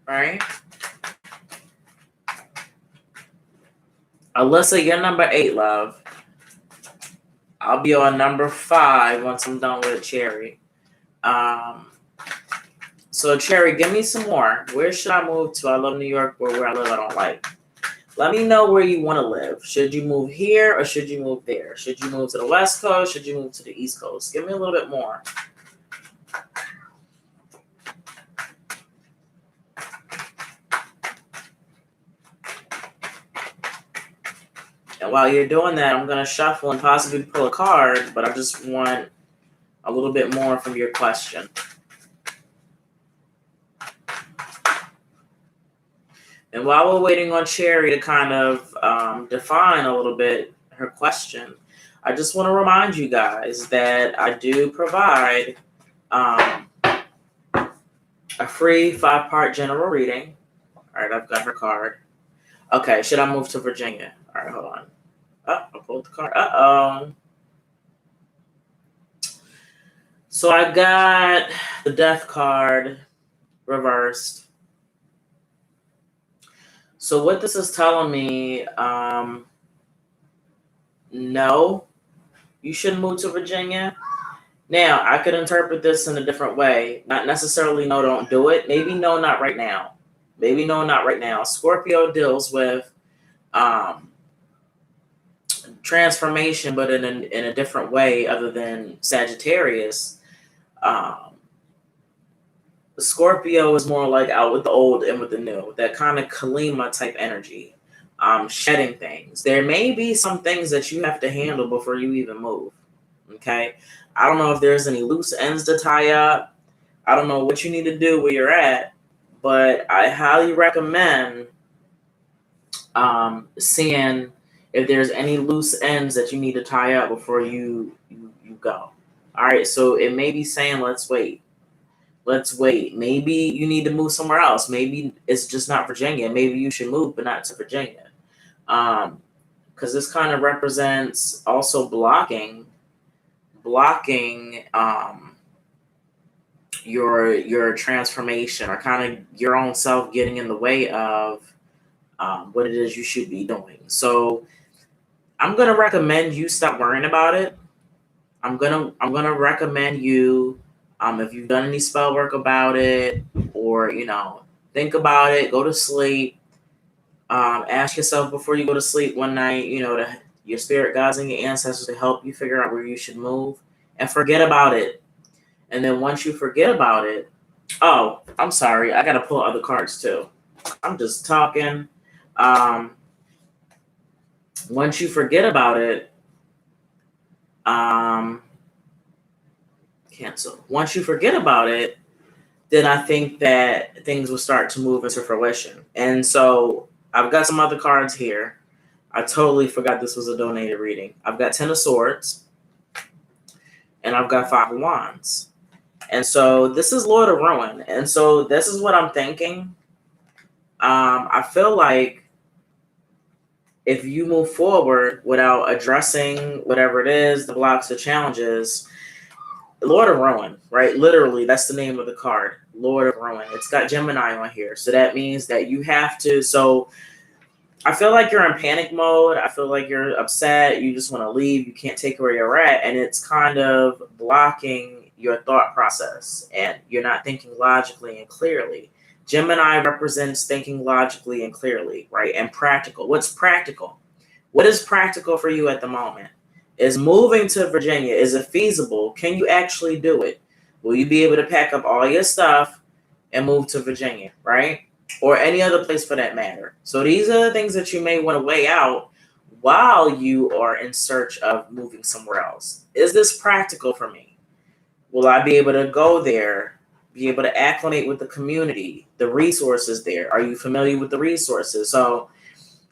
Right? Alyssa, you're number 8, love. I'll be on number 5 once I'm done with Cherry. So Cherry, give me some more. Where should I move to? I love New York, but where I live, I don't like. Let me know where you want to live. Should you move here or should you move there? Should you move to the West Coast? Should you move to the East Coast? Give me a little bit more. And while you're doing that, I'm going to shuffle and possibly pull a card, but I just want a little bit more from your question. And while we're waiting on Cherry to kind of define a little bit her question, I just want to remind you guys that I do provide a free 5-part general reading. All right, I've got her card. Okay, should I move to Virginia? All right, hold on. Oh, I pulled the card. Uh-oh. So I got the Death card reversed. So what this is telling me, no, you shouldn't move to Virginia. Now, I could interpret this in a different way. Not necessarily no, don't do it. Maybe no, not right now. Maybe no, not right now. Scorpio deals with transformation, but in a different way other than Sagittarius. Scorpio is more like out with the old and with the new. That kind of Kalima type energy. Shedding things. There may be some things that you have to handle before you even move. Okay? I don't know if there's any loose ends to tie up. I don't know what you need to do where you're at, but I highly recommend seeing if there's any loose ends that you need to tie up before you go. All right, so it may be saying, let's wait. Let's wait. Maybe you need to move somewhere else. Maybe it's just not Virginia. Maybe you should move, but not to Virginia. Because this kind of represents also blocking your transformation, or kind of your own self getting in the way of what it is you should be doing. So I'm gonna recommend you stop worrying about it. I'm gonna recommend you, if you've done any spell work about it, or think about it, go to sleep. Ask yourself before you go to sleep one night, your spirit guides and your ancestors to help you figure out where you should move, and forget about it. And then once you forget about it, oh, I'm sorry, I gotta pull other cards too. I'm just talking. Once you forget about it, cancel. Once you forget about it, then I think that things will start to move into fruition. And so I've got some other cards here. I totally forgot this was a donated reading. I've got 10 of Swords, and I've got 5 of Wands. And so this is Lord of Ruin. And so this is what I'm thinking. I feel like if you move forward without addressing whatever it is, the blocks, the challenges, Lord of Ruin, right? Literally, that's the name of the card, Lord of Ruin. It's got Gemini on here. So that means that you have to, so I feel like you're in panic mode. I feel like you're upset. You just want to leave. You can't take where you're at. And it's kind of blocking your thought process. And you're not thinking logically and clearly. Gemini represents thinking logically and clearly, right? And practical. What's practical? What is practical for you at the moment? Is moving to Virginia, is it feasible? Can you actually do it? Will you be able to pack up all your stuff and move to Virginia, right? Or any other place for that matter. So these are the things that you may want to weigh out while you are in search of moving somewhere else. Is this practical for me? Will I be able to go there, be able to acclimate with the community, the resources there? Are you familiar with the resources? So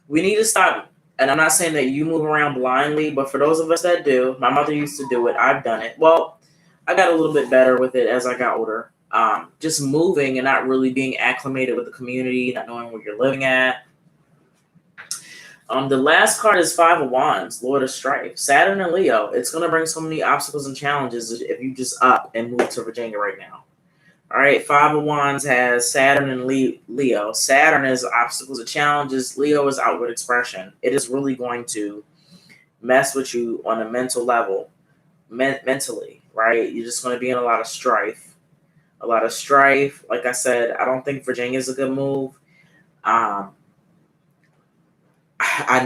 we need to stop. And I'm not saying that you move around blindly, but for those of us that do, my mother used to do it. I've done it. Well, I got a little bit better with it as I got older. Just moving and not really being acclimated with the community, not knowing where you're living at. The last card is 5 of Wands, Lord of Strife. Saturn and Leo. It's going to bring so many obstacles and challenges if you just up and move to Virginia right now. All right, Five of Wands has Saturn and Leo. Saturn is obstacles and challenges. Leo is outward expression. It is really going to mess with you on a mental level, mentally, right? You're just going to be in a lot of strife. A lot of strife. Like I said, I don't think Virginia is a good move. I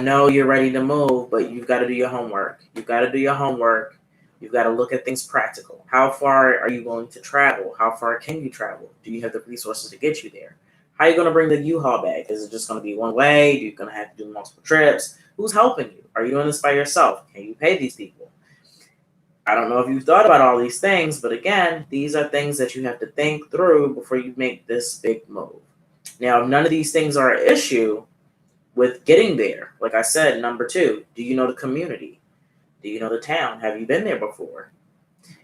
know you're ready to move, but you've got to do your homework. You've got to do your homework. You've got to look at things practical. How far are you going to travel? How far can you travel? Do you have the resources to get you there? How are you going to bring the U-Haul back? Is it just going to be one way? Are you going to have to do multiple trips? Who's helping you? Are you doing this by yourself? Can you pay these people? I don't know if you've thought about all these things, but again, these are things that you have to think through before you make this big move. Now, if none of these things are an issue with getting there, like I said, number 2, do you know the community? Do you know the town? Have you been there before?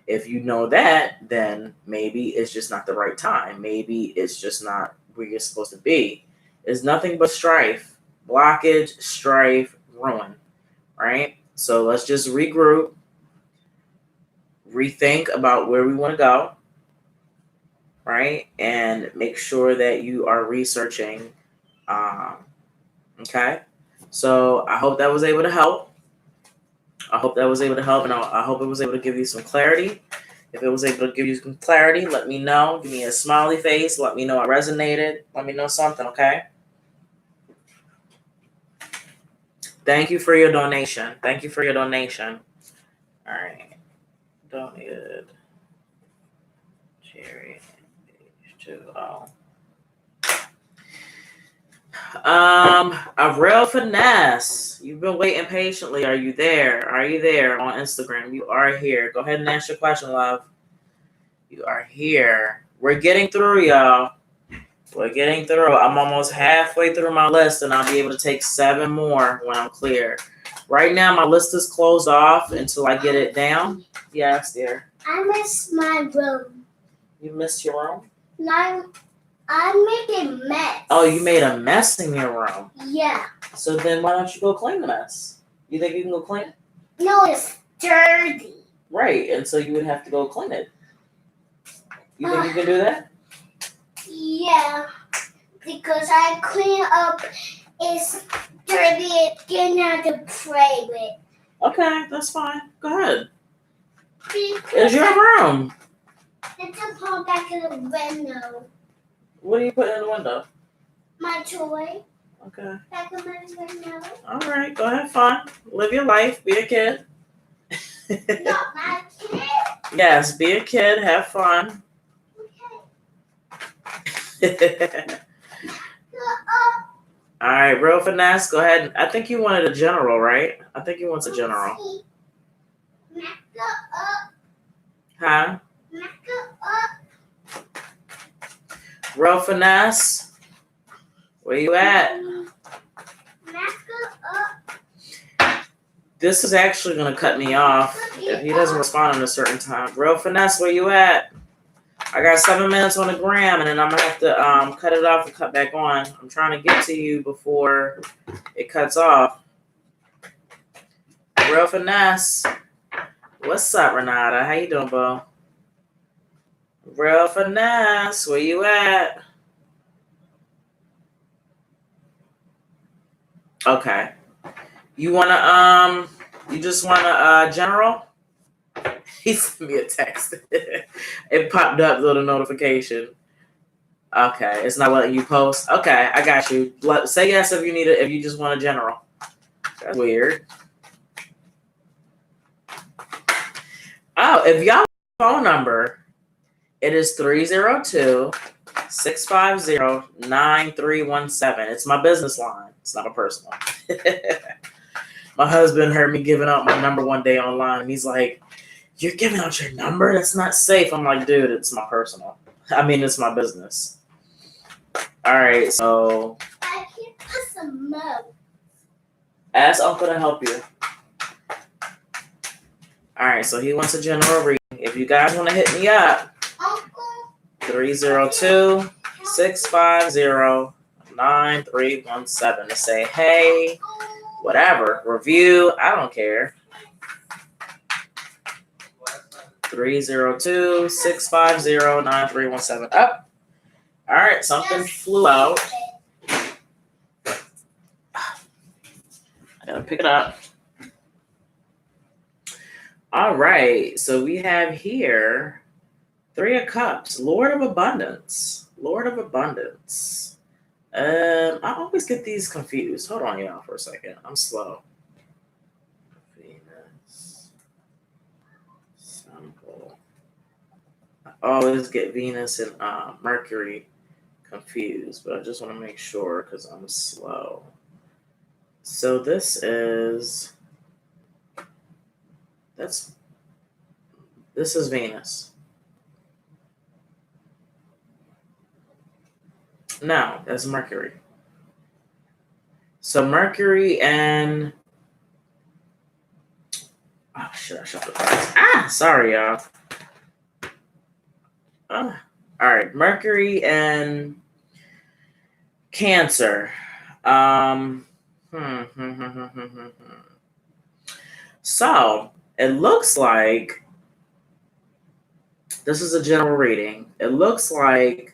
If you know that, then maybe it's just not the right time. Maybe it's just not where you're supposed to be. It's nothing but strife, blockage, strife, ruin, right? So let's just regroup, rethink about where we want to go, right? And make sure that you are researching. Okay? So I hope that was able to help. And I hope it was able to give you some clarity. If it was able to give you some clarity, let me know. Give me a smiley face. Let me know it resonated. Let me know something, okay? Thank you for your donation. All right. Donated. Jerry. A real finesse. You've been waiting patiently. Are you there? On Instagram? You are here. Go ahead and ask your question, love. You are here. We're getting through, y'all. I'm almost halfway through my list, and I'll be able to take 7 more when I'm clear. Right now, my list is closed off until I get it down. Yes, dear. I miss my room. You missed your room? No, I made a mess. Oh, you made a mess in your room. Yeah. So then why don't you go clean the mess? You think you can go clean it? No, it's dirty. Right, and so you would have to go clean it. You think you can do that? Yeah, because I clean up it's dirty and didn't have to pray with. Okay, that's fine. Go ahead. Because It's your room. it's a put back in the window. What are you putting in the window? My toy. Okay. Back in my window. All right, go have fun. Live your life. Be a kid. Not my kid. Yes, be a kid. Have fun. Okay. All right, real finesse. Go ahead. I think you wanted a general, right? I think you want a general. Huh? Real finesse. Where you at? This is actually going to cut me off if he doesn't respond in a certain time. Real finesse, where you at? I got 7 minutes on the gram, and then I'm going to have to cut it off and cut back on. I'm trying to get to you before it cuts off. Real finesse. What's up, Renata? How you doing, bro? Real finesse, where you at? Okay. You just want a general? He sent me a text. It popped up, little notification. Okay, it's not letting you post. Okay, I got you. Say yes if you need it. If you just want a general. That's weird. Oh, if y'all have a phone number, it is 302-650-9317. It's my business line. It's not a personal. My husband heard me giving out my number one day online, and he's like, "You're giving out your number? That's not safe." I'm like, "Dude, it's my personal. It's my business." All right, so I can put some milk. ask Uncle to help you. All right, so he wants a general reading. If you guys want to hit me up, Uncle. 302-650-9317 to say, hey, whatever, review, I don't care. 302-650-9317. Up. All right, something flew out. I gotta pick it up. All right, so we have here 3 of Cups, Lord of Abundance. Lord of Abundance. I always get these confused. Hold on, y'all, for a second. I'm slow. Venus. Symbol. I always get Venus and Mercury confused, but I just want to make sure because I'm slow. So this is Venus. No, that's Mercury. So Mercury and oh shit, I shuffled the cards. Sorry, y'all. All right, Mercury and Cancer. So it looks like this is a general reading. It looks like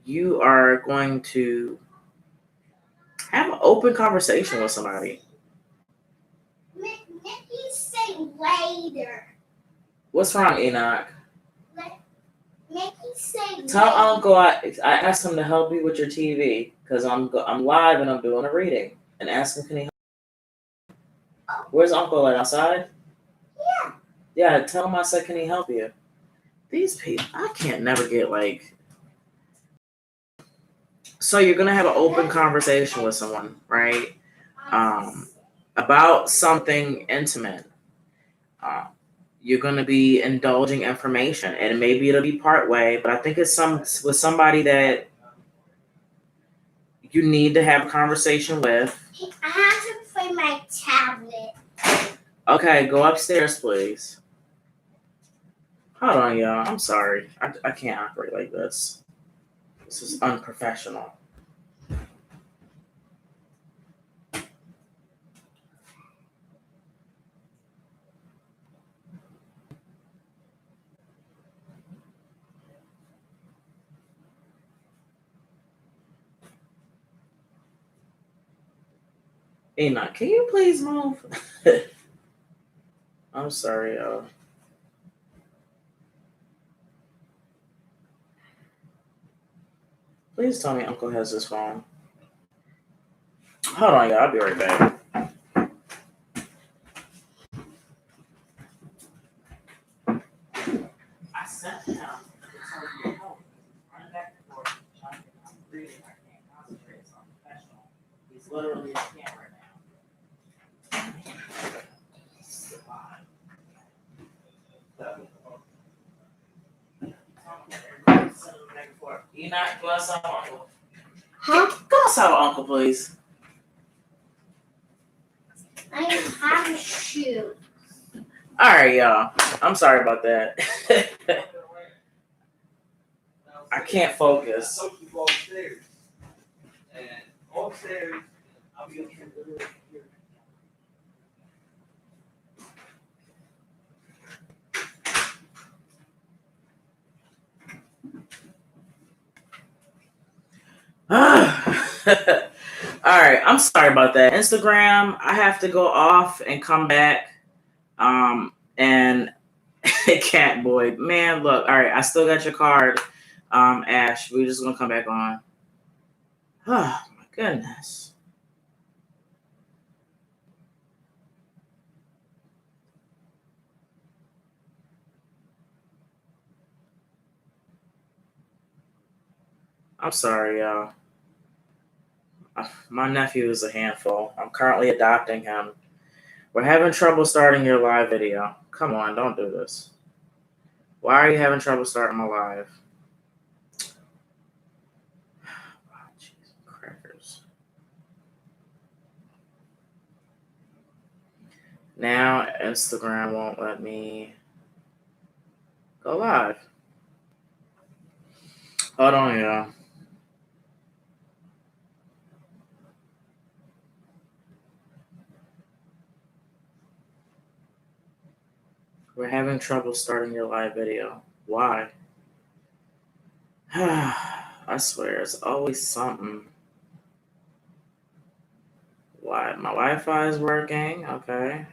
you are going to have an open conversation with somebody. Nikki say later. What's wrong, Enoch? Nikki say Tell later. Uncle I asked him to help me with your TV because I'm live and I'm doing a reading. And ask him, can he help? Where's Uncle at? Outside? Yeah. Yeah, tell him I said, can he help you? These people, I can't never get like. So you're gonna have an open conversation with someone, right? About something intimate. You're gonna be indulging information, and maybe it'll be part way, but I think it's with somebody that you need to have a conversation with. I have to play my tablet. Okay, go upstairs, please. Hold on, y'all. I'm sorry. I can't operate like this. This is unprofessional. Enoch, can you please move? I'm sorry, y'all. Please tell me Uncle has his phone. Hold on, y'all. I'll be right back. I sent him to tell you to help. Running back and forth, trying to get him reading. I can't concentrate. It's unprofessional. He's literally in camp right now. Enoch, go outside with Uncle. Huh? Go outside with Uncle, please. I have a shoe. All right, y'all. I'm sorry about that. I can't focus. Upstairs. And upstairs, I'll be okay. All right, I'm sorry about that. Instagram, I have to go off and come back. And Cat Boy, man, look. All right, I still got your card, Ash. We're just gonna come back on. Oh my goodness. I'm sorry, y'all. My nephew is a handful. I'm currently adopting him. We're having trouble starting your live video. Come on, don't do this. Why are you having trouble starting my live? Oh, jeez, crackers. Now Instagram won't let me go live. Hold on, y'all. We're having trouble starting your live video. Why? I swear, it's always something. Why? My Wi-Fi is working. Okay.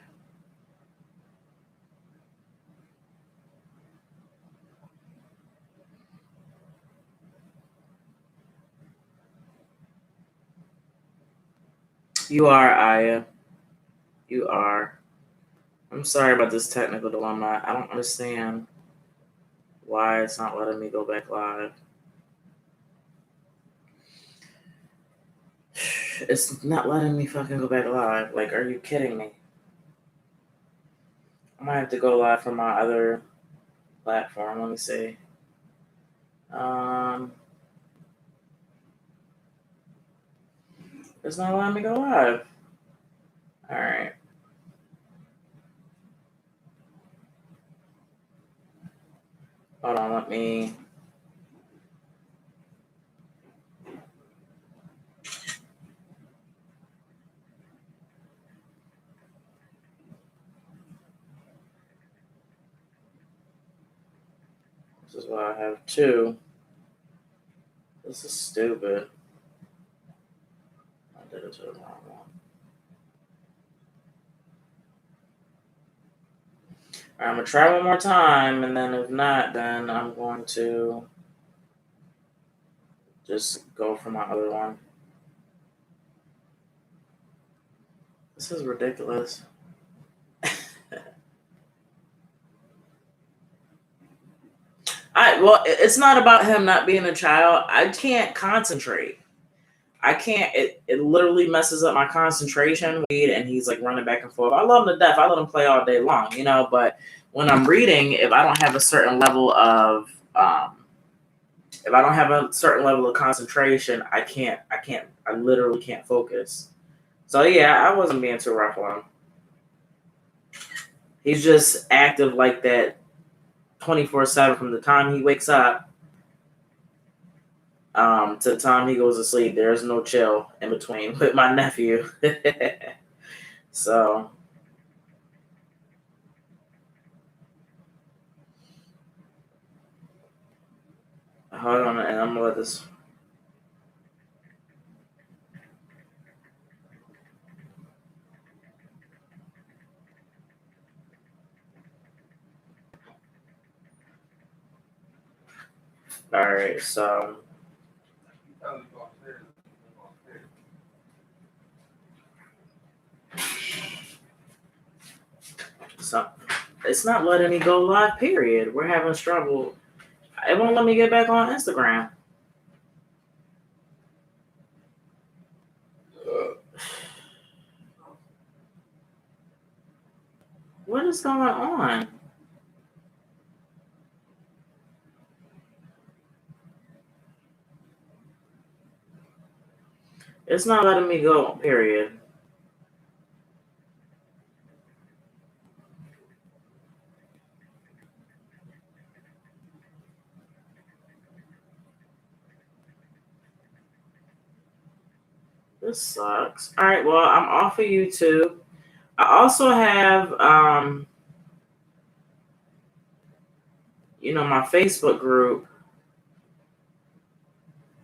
You are, Aya. You are. I'm sorry about this technical dilemma. I don't understand why it's not letting me go back live. It's not letting me fucking go back live. Like, are you kidding me? I might have to go live from my other platform. Let me see. It's not letting me go live. All right. Hold on, let me. This is why I have two. This is stupid. I did it to the wrong one. All right, I'm gonna try one more time, and then if not, then I'm going to just go for my other one. This is ridiculous. Well, it's not about him not being a child. I can't concentrate. I can't. It literally messes up my concentration. And he's like running back and forth. I love him to death. I let him play all day long, you know. But when I'm reading, if I don't have a certain level of concentration, I literally can't focus. So yeah, I wasn't being too rough on him. He's just active like that 24/7 from the time he wakes up to the time he goes to sleep. There's no chill in between with my nephew. So hold on, and I'm gonna let this. All right, so it's not letting me go live. Period. We're having trouble. It won't let me get back on Instagram. What is going on? It's not letting me go. Period. This sucks. All right, well, I'm off of YouTube. I also have, my Facebook group,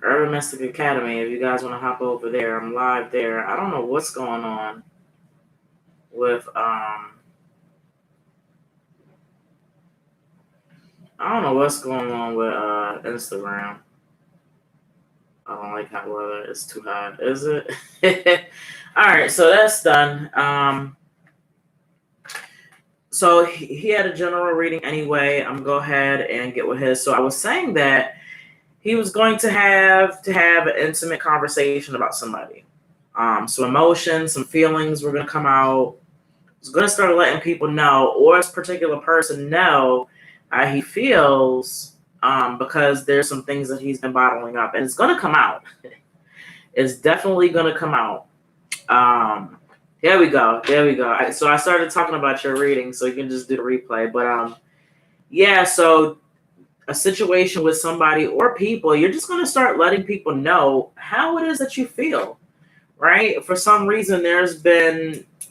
Urban Academy. If you guys want to hop over there, I'm live there. I don't know what's going on with, I don't know what's going on with Instagram. I don't like hot weather. It's too hot. Is it? All right, so that's done. So he had a general reading anyway. I'm going to go ahead and get with his. So I was saying that he was going to have an intimate conversation about somebody. Some emotions, some feelings were going to come out. He's going to start letting people know, or this particular person know how he feels, because there's some things that he's been bottling up, and it's going to come out. It's definitely going to come out. There we go. So I started talking about your reading, so you can just do the replay. But yeah, so a situation with somebody or people, you're just going to start letting people know how it is that you feel, right? For some reason,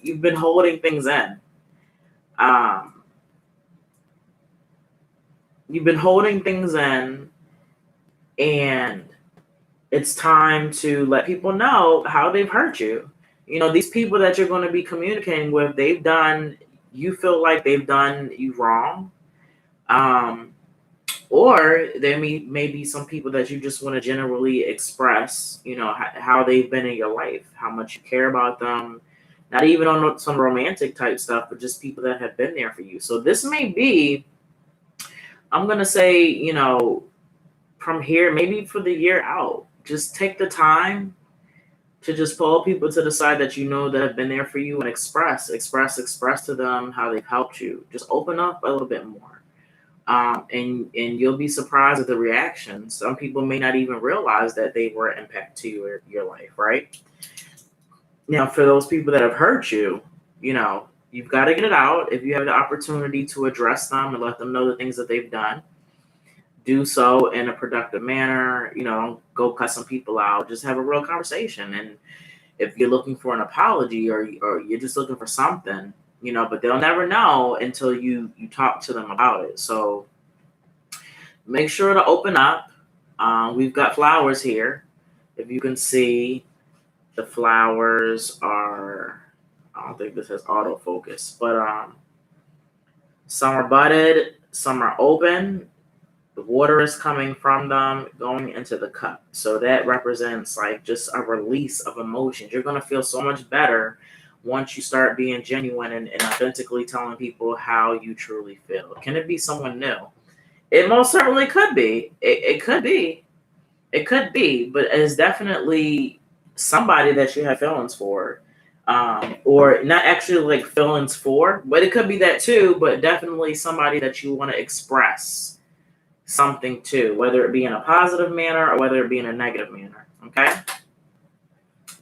you've been holding things in. You've been holding things in, and it's time to let people know how they've hurt you. These people that you're going to be communicating with, you feel like they've done you wrong. Um, or there may be some people that you just want to generally express, how they've been in your life, how much you care about them, not even on some romantic type stuff, but just people that have been there for you. So this may be, I'm going to say, from here, maybe for the year out, just take the time to just pull people to the side that that have been there for you and express to them how they've helped you. Just open up a little bit more. And you'll be surprised at the reaction. Some people may not even realize that they were an impact to your life, right? Now, for those people that have hurt you, you've got to get it out. If you have the opportunity to address them and let them know the things that they've done, do so in a productive manner. Don't go cut some people out. Just have a real conversation. And if you're looking for an apology or you're just looking for something, but they'll never know until you talk to them about it. So make sure to open up. We've got flowers here. If you can see, the flowers are, I don't think this has autofocus, but some are budded, some are open. The water is coming from them, going into the cup. So that represents like just a release of emotions. You're going to feel so much better once you start being genuine and authentically telling people how you truly feel. Can it be someone new? It most certainly could be. It could be. It could be, but it's definitely somebody that you have feelings for. Or not actually like feelings for, but it could be that too, but definitely somebody that you want to express something to, whether it be in a positive manner or whether it be in a negative manner. Okay.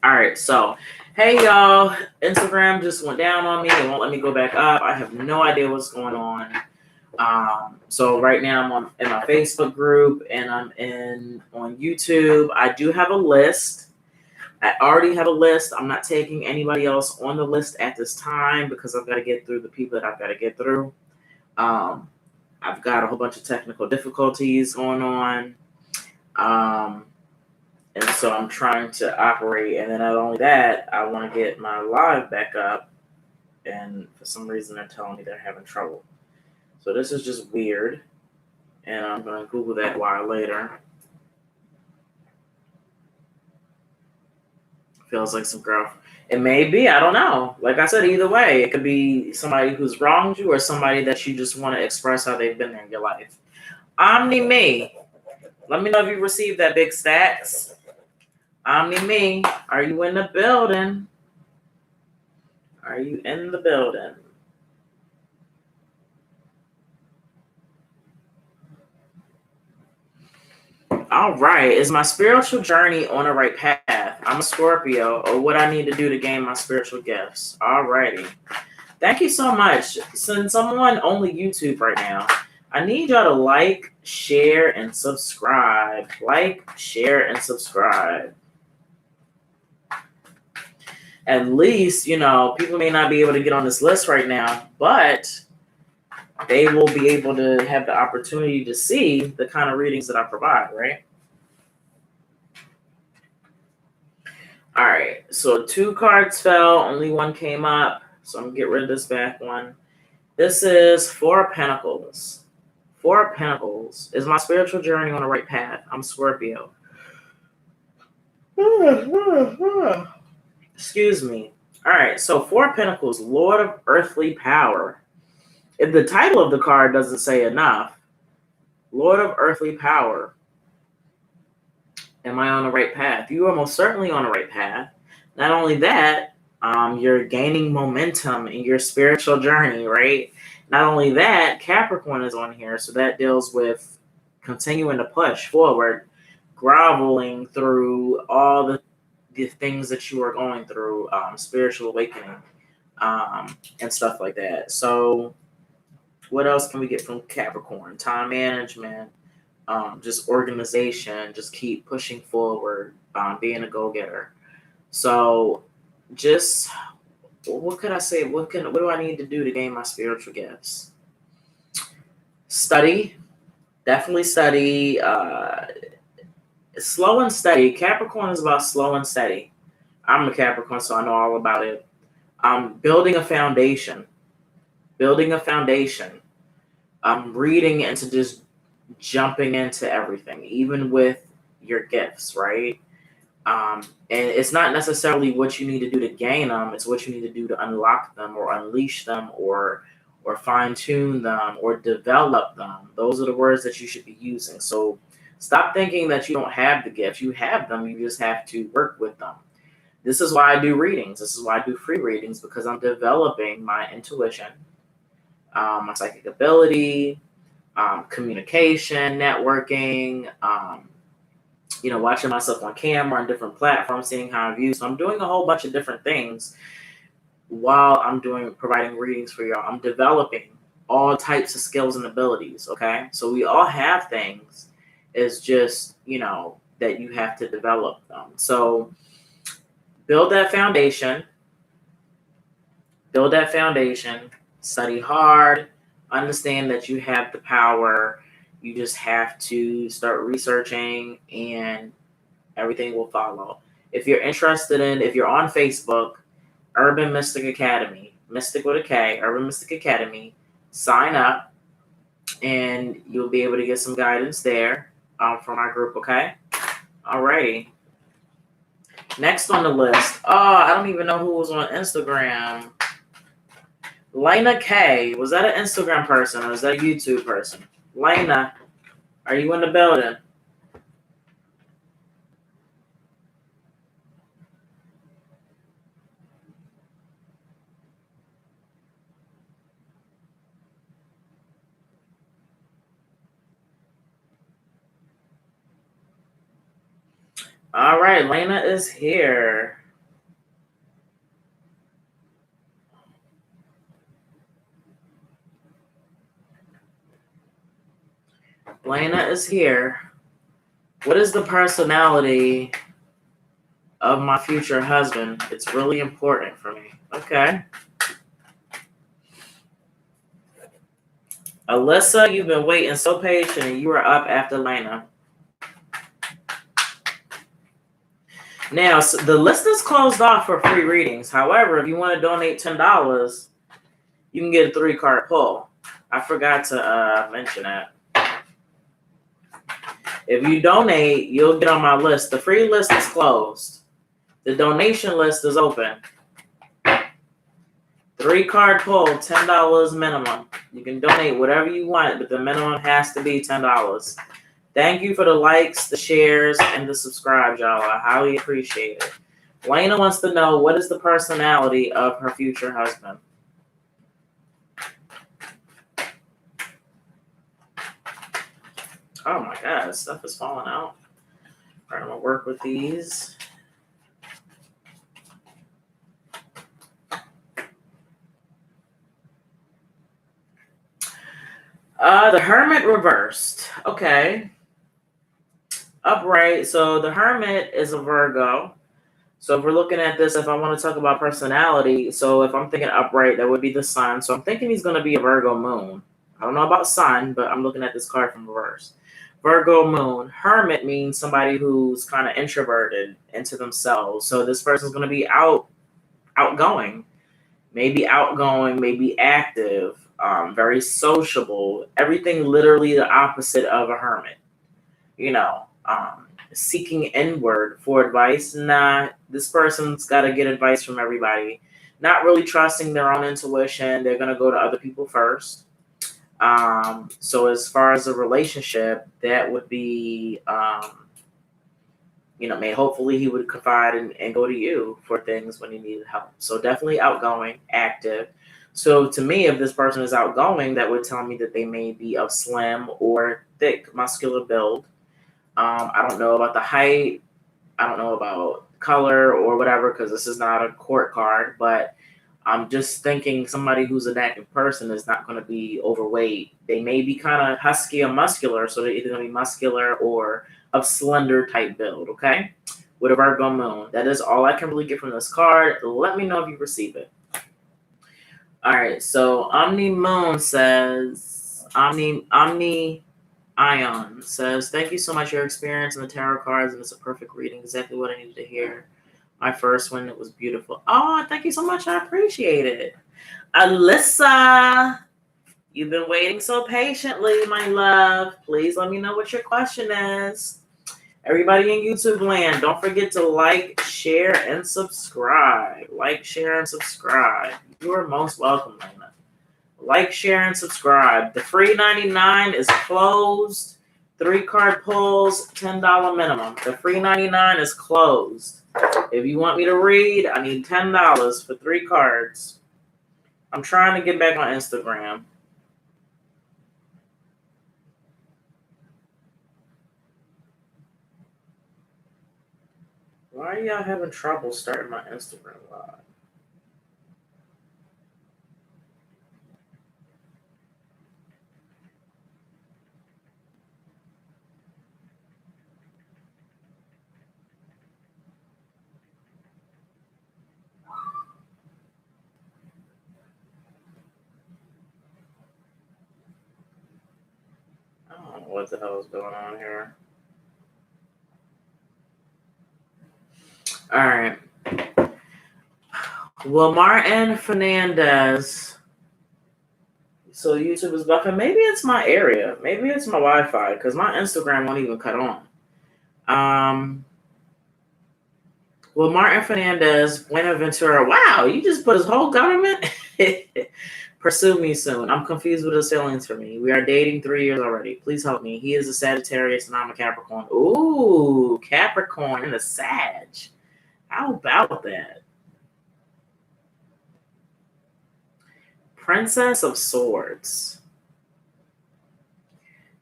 All right. So, hey y'all, Instagram just went down on me. It won't let me go back up. I have no idea what's going on. So right now I'm in my Facebook group and I'm on YouTube. I do have a list. I already have a list. I'm not taking anybody else on the list at this time because I've got to get through the people that I've got to get through. I've got a whole bunch of technical difficulties going on. And so I'm trying to operate. And then not only that, I want to get my live back up. And for some reason, they're telling me they're having trouble. So this is just weird. And I'm going to Google that why later. Feels like some girl. It may be. I don't know. Like I said, either way, it could be somebody who's wronged you or somebody that you just want to express how they've been there in your life. Omni me. Let me know if you received that, big stacks. Omni me. Are you in the building? Are you in the building? All right. Is my spiritual journey on the right path? I'm a Scorpio, or what I need to do to gain my spiritual gifts. All righty. Thank you so much. Since I'm on only YouTube right now, I need y'all to like, share, and subscribe. Like, share, and subscribe. At least, people may not be able to get on this list right now, but they will be able to have the opportunity to see the kind of readings that I provide, right? All right, so 2 cards fell, only 1 came up, so I'm going to get rid of this back one. This is 4 of Pentacles. 4 of Pentacles. Is my spiritual journey on the right path? I'm Scorpio. Excuse me. All right, so 4 of Pentacles, Lord of Earthly Power. If the title of the card doesn't say enough, Lord of Earthly Power. Am I on the right path? You are most certainly on the right path. Not only that, you're gaining momentum in your spiritual journey, right? Not only that, Capricorn is on here, so that deals with continuing to push forward, groveling through all the things that you are going through, spiritual awakening, and stuff like that. So what else can we get from Capricorn? Time management, just organization, just keep pushing forward, being a go-getter. So just, what could I say? What do I need to do to gain my spiritual gifts? Study, Definitely study. Slow and steady. Capricorn is about slow and steady. I'm a Capricorn, so I know all about it. Building a foundation. Building a foundation. Reading into just jumping into everything, even with your gifts, right? And it's not necessarily what you need to do to gain them; it's what you need to do to unlock them, or unleash them, or fine tune them, or develop them. Those are the words that you should be using. So stop thinking that you don't have the gifts. You have them. You just have to work with them. This is why I do readings. This is why I do free readings, because I'm developing my intuition, my psychic ability, communication, networking, watching myself on camera on different platforms, seeing how I view. So I'm doing a whole bunch of different things while I'm providing readings for y'all. I'm developing all types of skills and abilities. Okay. So we all have things. It's just, that you have to develop them. So build that foundation. Study hard. Understand that you have the power. You just have to start researching, and everything will follow. If you're if you're on Facebook, Urban Mystic Academy, Mystic with a K, Urban Mystic Academy, sign up, and you'll be able to get some guidance there from our group, okay? Alrighty. Next on the list. Oh, I don't even know who was on Instagram. Lena K. Was that an Instagram person or is that a YouTube person? Lena, are you in the building? All right, Lena is here. Lena is here. What is the personality of my future husband? It's really important for me. Okay. Alyssa, you've been waiting so patient and you were up after Lena. Now, so the list is closed off for free readings. However, if you want to donate $10, you can get a 3-card pull. I forgot to mention that. If you donate, you'll get on my list. The free list is closed. The donation list is open. 3-card pull, $10 minimum. You can donate whatever you want, but the minimum has to be $10. Thank you for the likes, the shares, and the subscribes, y'all. I highly appreciate it. Lena wants to know, what is the personality of her future husband? Oh my God, stuff is falling out. All right, I'm gonna work with these. The Hermit reversed. Okay. Upright. So the Hermit is a Virgo. So if we're looking at this, if I want to talk about personality, so if I'm thinking upright, that would be the Sun. So I'm thinking he's going to be a Virgo moon. I don't know about Sun, but I'm looking at this card from reverse. Virgo moon. Hermit means somebody who's kind of introverted into themselves. So this person's going to be outgoing, maybe active, very sociable. Everything literally the opposite of a hermit. Seeking inward for advice. Nah, this person's got to get advice from everybody. Not really trusting their own intuition. They're going to go to other people first. So as far as a relationship, that would be, hopefully he would confide and go to you for things when he needed help. So definitely outgoing, active. So to me, if this person is outgoing, that would tell me that they may be of slim or thick muscular build. I don't know about the height. I don't know about color or whatever, because this is not a court card, but I'm just thinking somebody who's an active person is not going to be overweight. They may be kind of husky or muscular, so they're either going to be muscular or of slender type build, okay? With a Virgo moon. That is all I can really get from this card. Let me know if you receive it. All right, so Omni Moon says, Omni Ion says, thank you so much for your experience in the tarot cards, and it's a perfect reading. Exactly what I needed to hear. My first one, it was beautiful. Oh, thank you so much. I appreciate it. Alyssa, you've been waiting so patiently, my love. Please let me know what your question is. Everybody in YouTube land, don't forget to like, share, and subscribe. Like, share, and subscribe. You are most welcome, Lena. Like, share, and subscribe. The free 99 is closed. 3-card pulls, $10 minimum. The free 99 is closed. If you want me to read, I need $10 for 3 cards. I'm trying to get back on Instagram. Why are y'all having trouble starting my Instagram live? I don't know what the hell is going on here. All right. Well, Martin Fernandez. So YouTube is buffering. Maybe it's my area. Maybe it's my Wi-Fi because my Instagram won't even cut on. Well, Martin Fernandez, Buenaventura. Wow, you just put his whole government. Pursue me soon. I'm confused with his feelings for me. We are dating 3 years already. Please help me. He is a Sagittarius and I'm a Capricorn. Ooh, Capricorn and a Sag. How about that? Princess of Swords.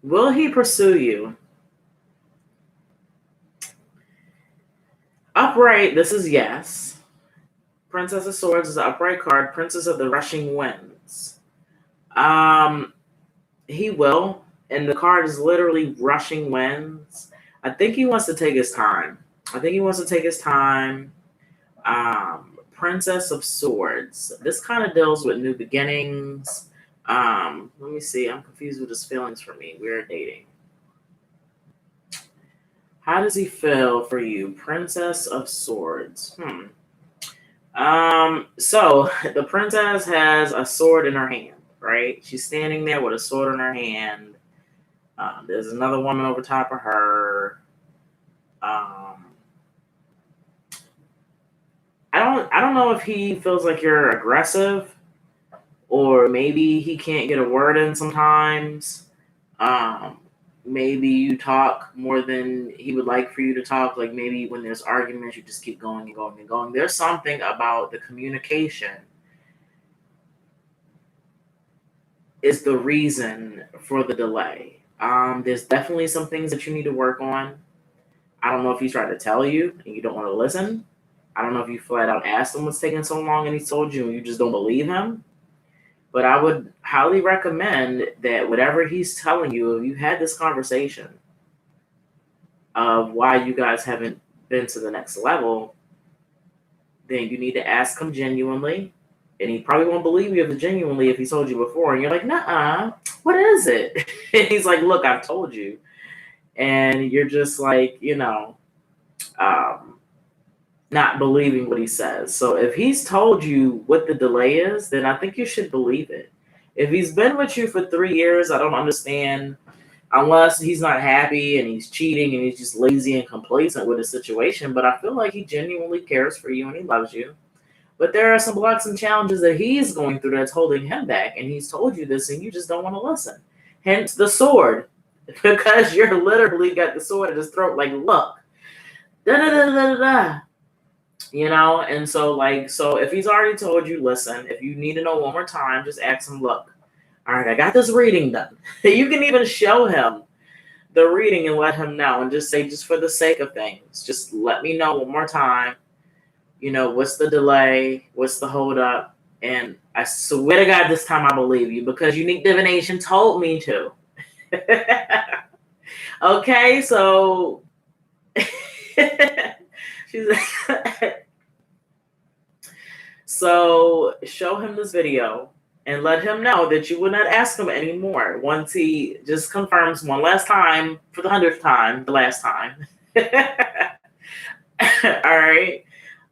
Will he pursue you? Upright, this is yes. Princess of Swords is an upright card. Princess of the Rushing Winds. He will. And the card is literally Rushing Winds. I think he wants to take his time. Princess of Swords. This kind of deals with new beginnings. Let me see. I'm confused with his feelings for me. We're dating. How does he feel for you? Princess of Swords. So the princess has a sword in her hand, right? She's standing there with a sword in her hand. There's another woman over top of her. I don't know if he feels like you're aggressive, or maybe he can't get a word in sometimes. Maybe you talk more than he would like for you to talk. Like maybe when there's arguments, you just keep going and going and going. There's something about the communication is the reason for the delay. There's definitely some things that you need to work on. I don't know if he's trying to tell you and you don't want to listen. I don't know if you flat out asked him what's taking so long and he told you and you just don't believe him. But I would highly recommend that whatever he's telling you, if you had this conversation of why you guys haven't been to the next level, then you need to ask him genuinely. And he probably won't believe you genuinely if he told you before. And you're like, nuh-uh, what is it? And he's like, look, I've told you. And you're just like, not believing what he says. So if he's told you what the delay is, then I think you should believe it. If he's been with you for 3 years, I don't understand, unless he's not happy and he's cheating and he's just lazy and complacent with the situation. But I feel like he genuinely cares for you and he loves you. But there are some blocks and challenges that he's going through that's holding him back. And he's told you this and you just don't want to listen. Hence the sword. Because you're literally got the sword in his throat like, look. Da-da-da-da-da-da. And so if he's already told you, listen, if you need to know one more time, just ask him, look, all right, I got this reading done. You can even show him the reading and let him know and just say, just for the sake of things, just let me know one more time, what's the delay, what's the hold up. And I swear to God, this time I believe you because Unique Divination told me to. Okay, so she's so show him this video and let him know that you will not ask him anymore once he just confirms one last time for the 100th time, the last time. All right.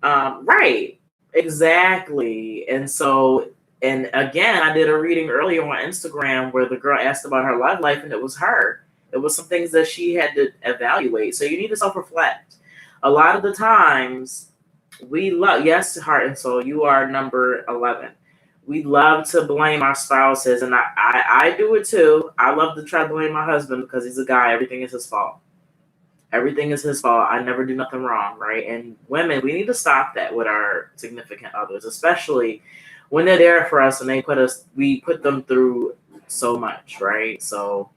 Right. Exactly. And so, and again, I did a reading earlier on Instagram where the girl asked about her love life, and it was her. It was some things that she had to evaluate. So you need to self reflect. A lot of the times, we love, yes, heart and soul, you are number 11. We love to blame our spouses, and I do it too. I love to try to blame my husband because he's a guy. Everything is his fault. Everything is his fault. I never do nothing wrong, right? And women, we need to stop that with our significant others, especially when they're there for us and we put them through so much, right? So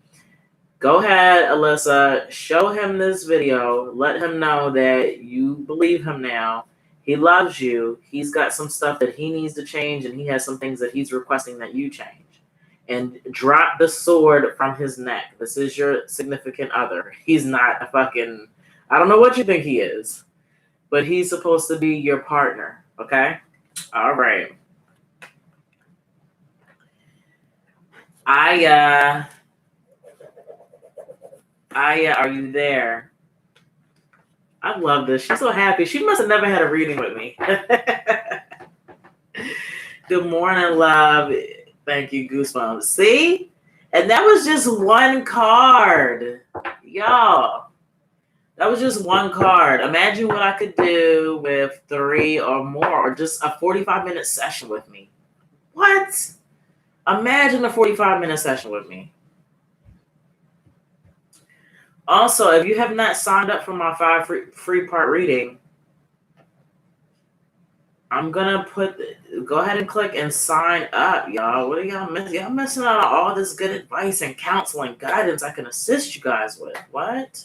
go ahead, Alyssa, show him this video. Let him know that you believe him now. He loves you. He's got some stuff that he needs to change, and he has some things that he's requesting that you change. And drop the sword from his neck. This is your significant other. He's not a fucking, I don't know what you think he is, but he's supposed to be your partner. Okay? All right. Are you there? I love this. She's so happy. She must have never had a reading with me. Good morning, love. Thank you, Goosebumps. See? And that was just one card. Y'all. That was just one card. Imagine what I could do with 3 or more, or just a 45-minute session with me. What? Imagine a 45-minute session with me. Also, if you have not signed up for my 5 free part reading, I'm gonna go ahead and click and sign up, y'all. What are y'all missing? Y'all missing out on all this good advice and counseling guidance I can assist you guys with. What?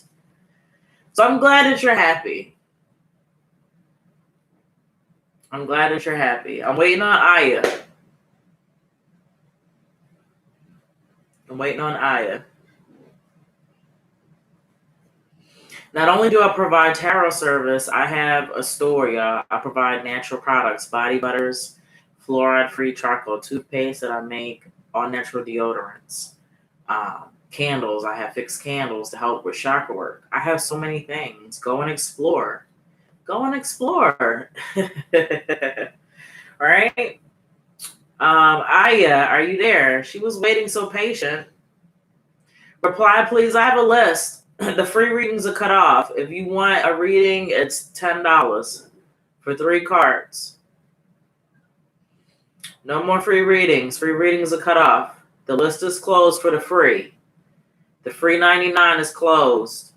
So I'm glad that you're happy. I'm glad that you're happy. I'm waiting on Aya. Not only do I provide tarot service, I have a store, y'all. I provide natural products, body butters, fluoride-free charcoal toothpaste that I make, all natural deodorants, candles. I have fixed candles to help with chakra work. I have so many things. Go and explore. All right. Aya, are you there? She was waiting so patient. Reply, please. I have a list. The free readings are cut off. If you want a reading, it's $10 for 3 cards. No more free readings. Free readings are cut off. The list is closed for the free. The free 99 is closed.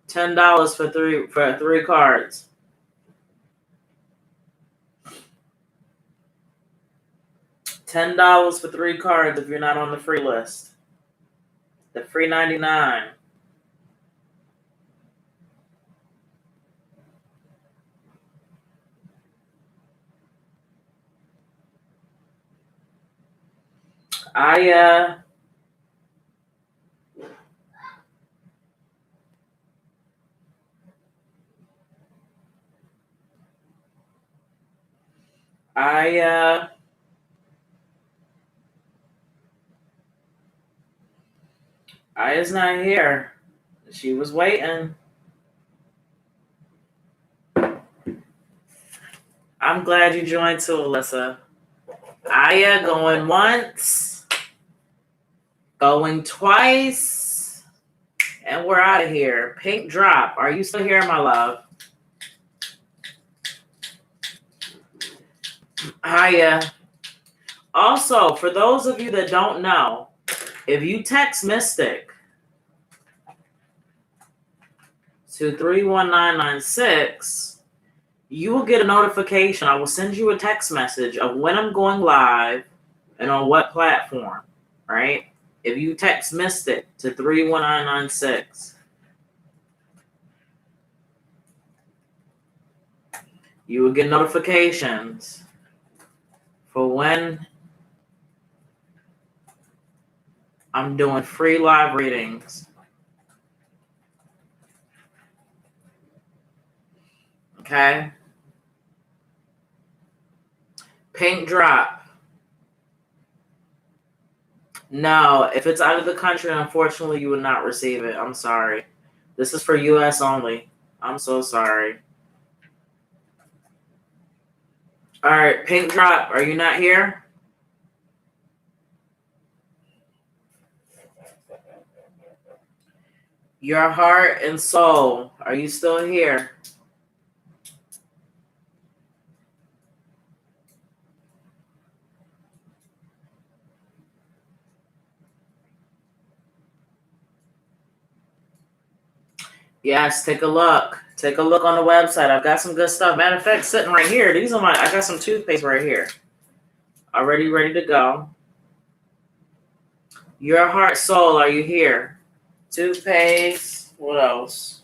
$10 for 3 cards. $10 for 3 cards if you're not on the free list. The free 99. Aya's not here. She was waiting. I'm glad you joined too, Alyssa. Aya going once, going twice, and we're out of here. Pink drop. Are you still here, my love? Aya. Also, for those of you that don't know, if you text Mystic to 31996, you will get a notification. I will send you a text message of when I'm going live and on what platform, right? If you text Mystic to 31996, you will get notifications for when I'm doing free live readings. Okay? Pink drop. No, if it's out of the country, unfortunately, you would not receive it. I'm sorry. This is for U.S. only. I'm so sorry. All right, Pink Drop, are you not here? Your heart and soul, are you still here? Yes, take a look. Take a look on the website. I've got some good stuff. Matter of fact, sitting right here. I got some toothpaste right here. Already ready to go. Your heart, soul, are you here? Toothpaste. What else?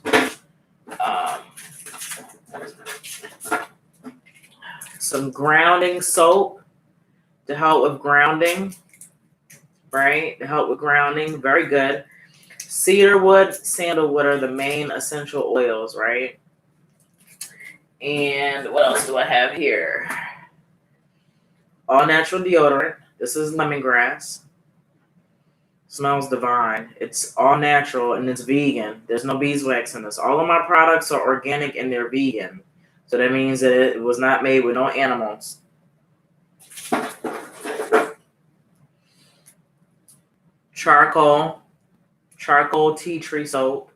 Some grounding soap to help with grounding. Right? To help with grounding. Very good. Cedarwood, sandalwood are the main essential oils, right? And what else do I have here? All natural deodorant. This is lemongrass. Smells divine. It's all natural and it's vegan. There's no beeswax in this. All of my products are organic and they're vegan. So that means that it was not made with no animals. Charcoal tea tree soap.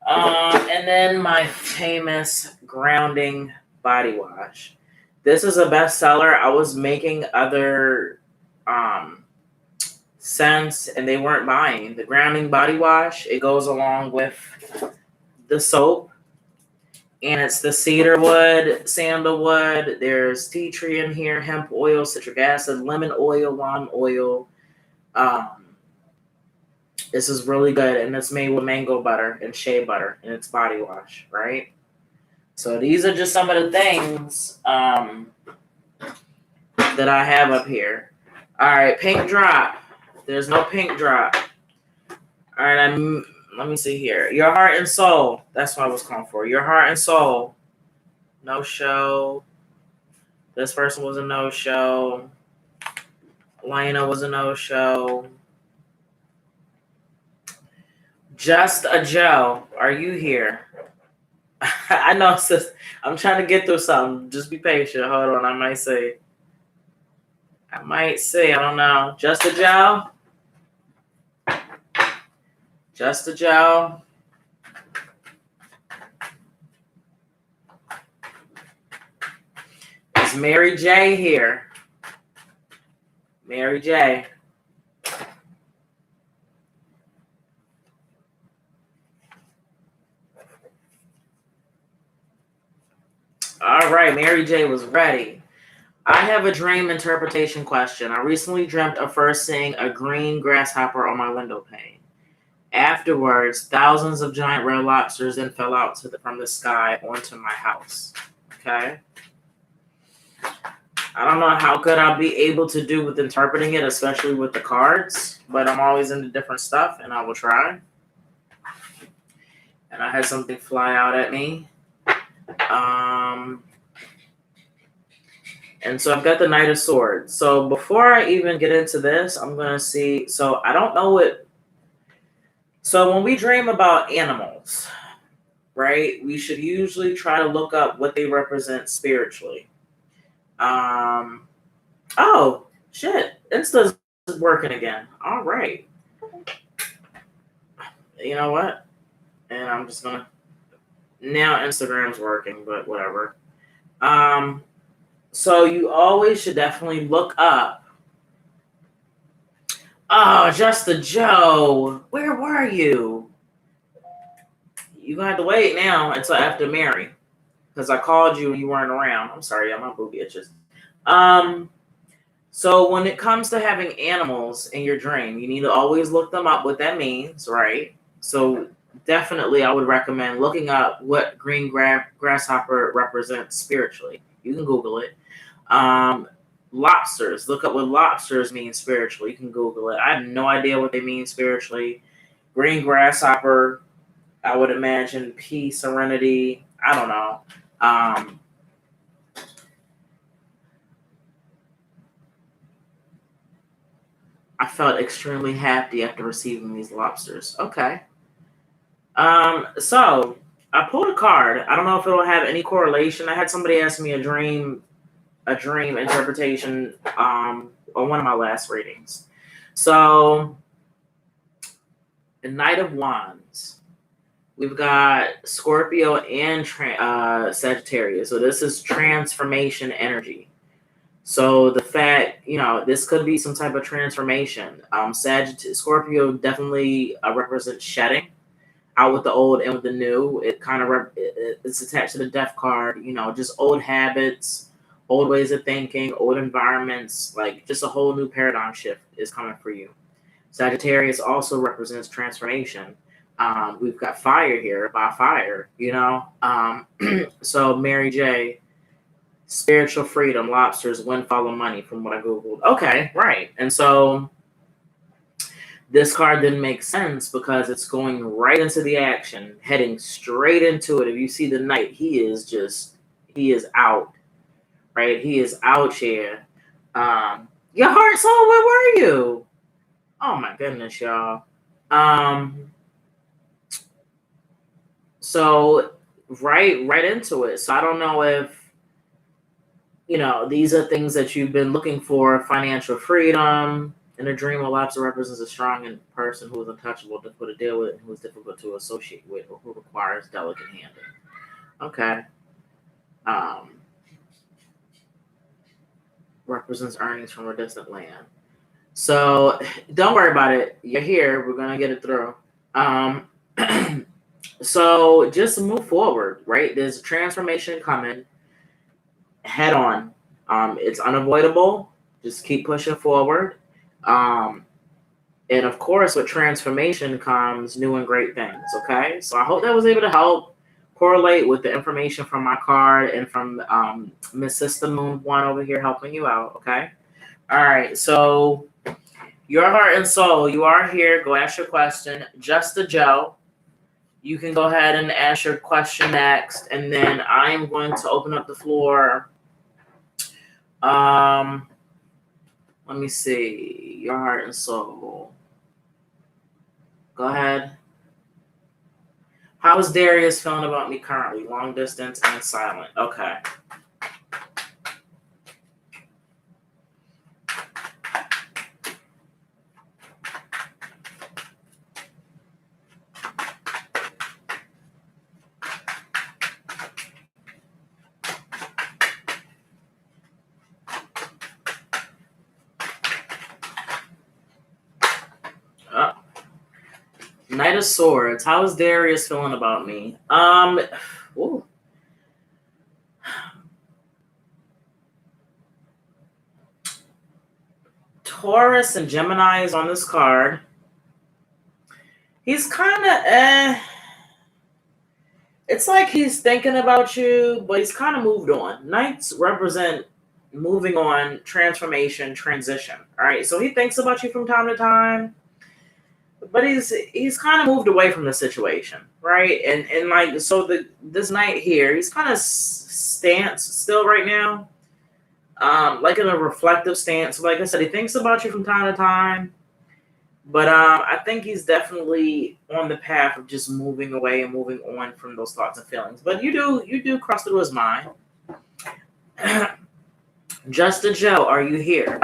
And then my famous grounding body wash. This is a bestseller. I was making other scents and they weren't buying. The grounding body wash, it goes along with the soap. And it's the cedarwood, sandalwood. There's tea tree in here, hemp oil, citric acid, lemon oil, lime oil. This is really good, and it's made with mango butter and shea butter, and it's body wash, right? So these are just some of the things that I have up here. All right, pink drop. There's no pink drop. All right, let me see here. Your heart and soul. That's what I was calling for. Your heart and soul. No show. This person was a no show. Lena was a no show. Just a Joe, are you here? I know, sis. I'm trying to get through something. Just be patient. Hold on. I might say. I don't know. Just a Joe? Just a Joe? Is Mary J here? Mary J. All right, Mary J was ready. I have a dream interpretation question. I recently dreamt of first seeing a green grasshopper on my window pane. Afterwards, thousands of giant red lobsters then fell out from the sky onto my house. Okay? I don't know how good I'll be able to do with interpreting it, especially with the cards, but I'm always into different stuff, and I will try. And I had something fly out at me. And so I've got the Knight of Swords. So before I even get into this, I'm going to see. So I don't know what. So when we dream about animals, right, we should usually try to look up what they represent spiritually. Oh, shit. Insta's working again. All right. You know what? And I'm just going to. Now Instagram's working, but whatever. So you always should definitely look up. Oh, Just a Joe. Where were you? You're going to have to wait now until after Mary. Because I called you and you weren't around. I'm sorry, my booby itches. So when it comes to having animals in your dream, you need to always look them up, what that means, right? So definitely I would recommend looking up what green grasshopper represents spiritually. You can Google it. Lobsters. Look up what lobsters mean spiritually. You can Google it. I have no idea what they mean spiritually. Green grasshopper, I would imagine peace, serenity. I don't know. I felt extremely happy after receiving these lobsters. Okay. So I pulled a card. I don't know if it'll have any correlation. I had somebody ask me a dream interpretation on one of my last readings. So the Knight of Wands. We've got Scorpio and Sagittarius. So this is transformation energy. So the fact, this could be some type of transformation. Scorpio definitely represents shedding, out with the old and with the new. It kind of it's attached to the death card. Just old habits, old ways of thinking, old environments. Like just a whole new paradigm shift is coming for you. Sagittarius also represents transformation. We've got fire here, by fire. So Mary J. Spiritual freedom, lobsters, windfall of money, from what I Googled. Okay, right. And so this card didn't make sense because it's going right into the action, heading straight into it. If you see the Knight, he is out, right? He is out here. Your heart, soul, where were you? Oh my goodness, y'all. So right into it. So I don't know if, these are things that you've been looking for: financial freedom. In a dream, a lobster represents a strong person who is untouchable, difficult to deal with, and who is difficult to associate with, or who requires delicate handling. Okay. Represents earnings from a distant land. So don't worry about it. You're here. We're going to get it through. So just move forward, right? There's a transformation coming head on. It's unavoidable. Just keep pushing forward. And of course, with transformation comes new and great things. Okay. So I hope that was able to help correlate with the information from my card and from Miss Sister Moon 1 over here helping you out. Okay. All right. So your heart and soul, you are here. Go ask your question. Just a Joe. You can go ahead and ask your question next, and then I am going to open up the floor. Let me see. Your heart and soul. Go ahead. How is Darius feeling about me currently? Long distance and silent. Okay. Knight of Swords. How is Darius feeling about me? Ooh. Taurus and Gemini is on this card. He's kind of it's like he's thinking about you, but he's kind of moved on. Knights represent moving on, transformation, transition. All right, so he thinks about you from time to time, but he's kind of moved away from the situation, right? And like, so this Knight here, he's kind of stance still right now, like in a reflective stance. Like I said, he thinks about you from time to time, but I think he's definitely on the path of just moving away and moving on from those thoughts and feelings. But you do cross through his mind. Just a Joe, are you here?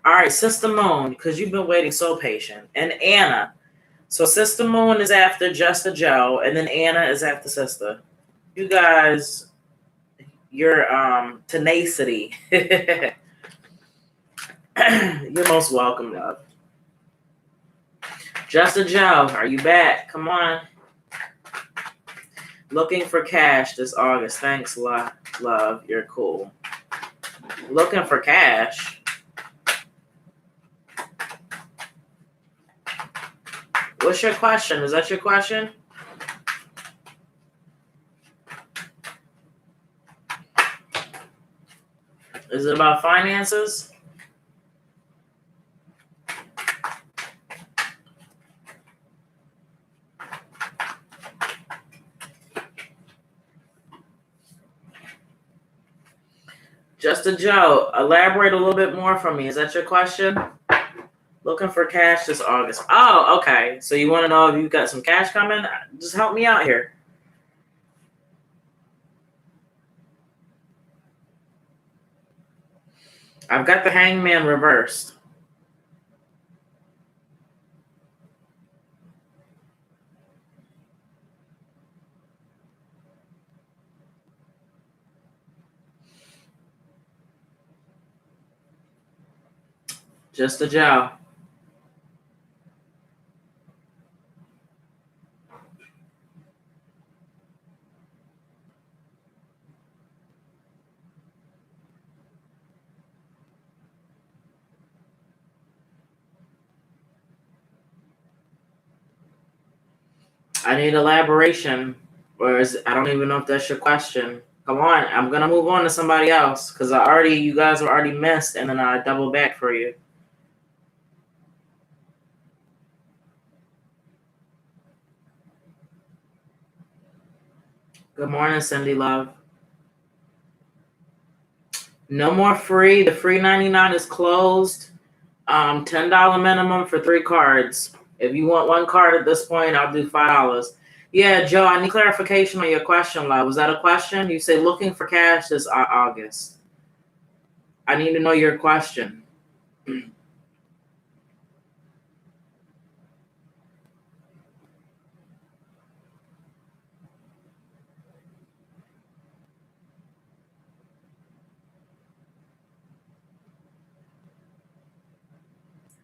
All right, Sister Moon, because you've been waiting so patient, and Anna. So Sister Moon is after Just a Joe, and then Anna is after Sister. You guys, your tenacity. You're most welcome, love. Just a Joe, are you back? Come on. Looking for cash this August. Thanks, love. You're cool. Looking for cash. What's your question? Is that your question? Is it about finances? Just a Joe, elaborate a little bit more for me. Is that your question? Looking for cash this August. Oh, okay. So you want to know if you've got some cash coming? Just help me out here. I've got the hangman reversed. Just a Joe. I need elaboration. Or I don't even know if that's your question. Come on, I'm gonna move on to somebody else because you guys have already missed, and then I double back for you. Good morning, Cindy Love. No more free. The free 99 is closed. $10 minimum for 3 cards. If you want 1 card at this point, I'll do $5. Yeah, Joe, I need clarification on your question, love. Was that a question? You say looking for cash this August. I need to know your question.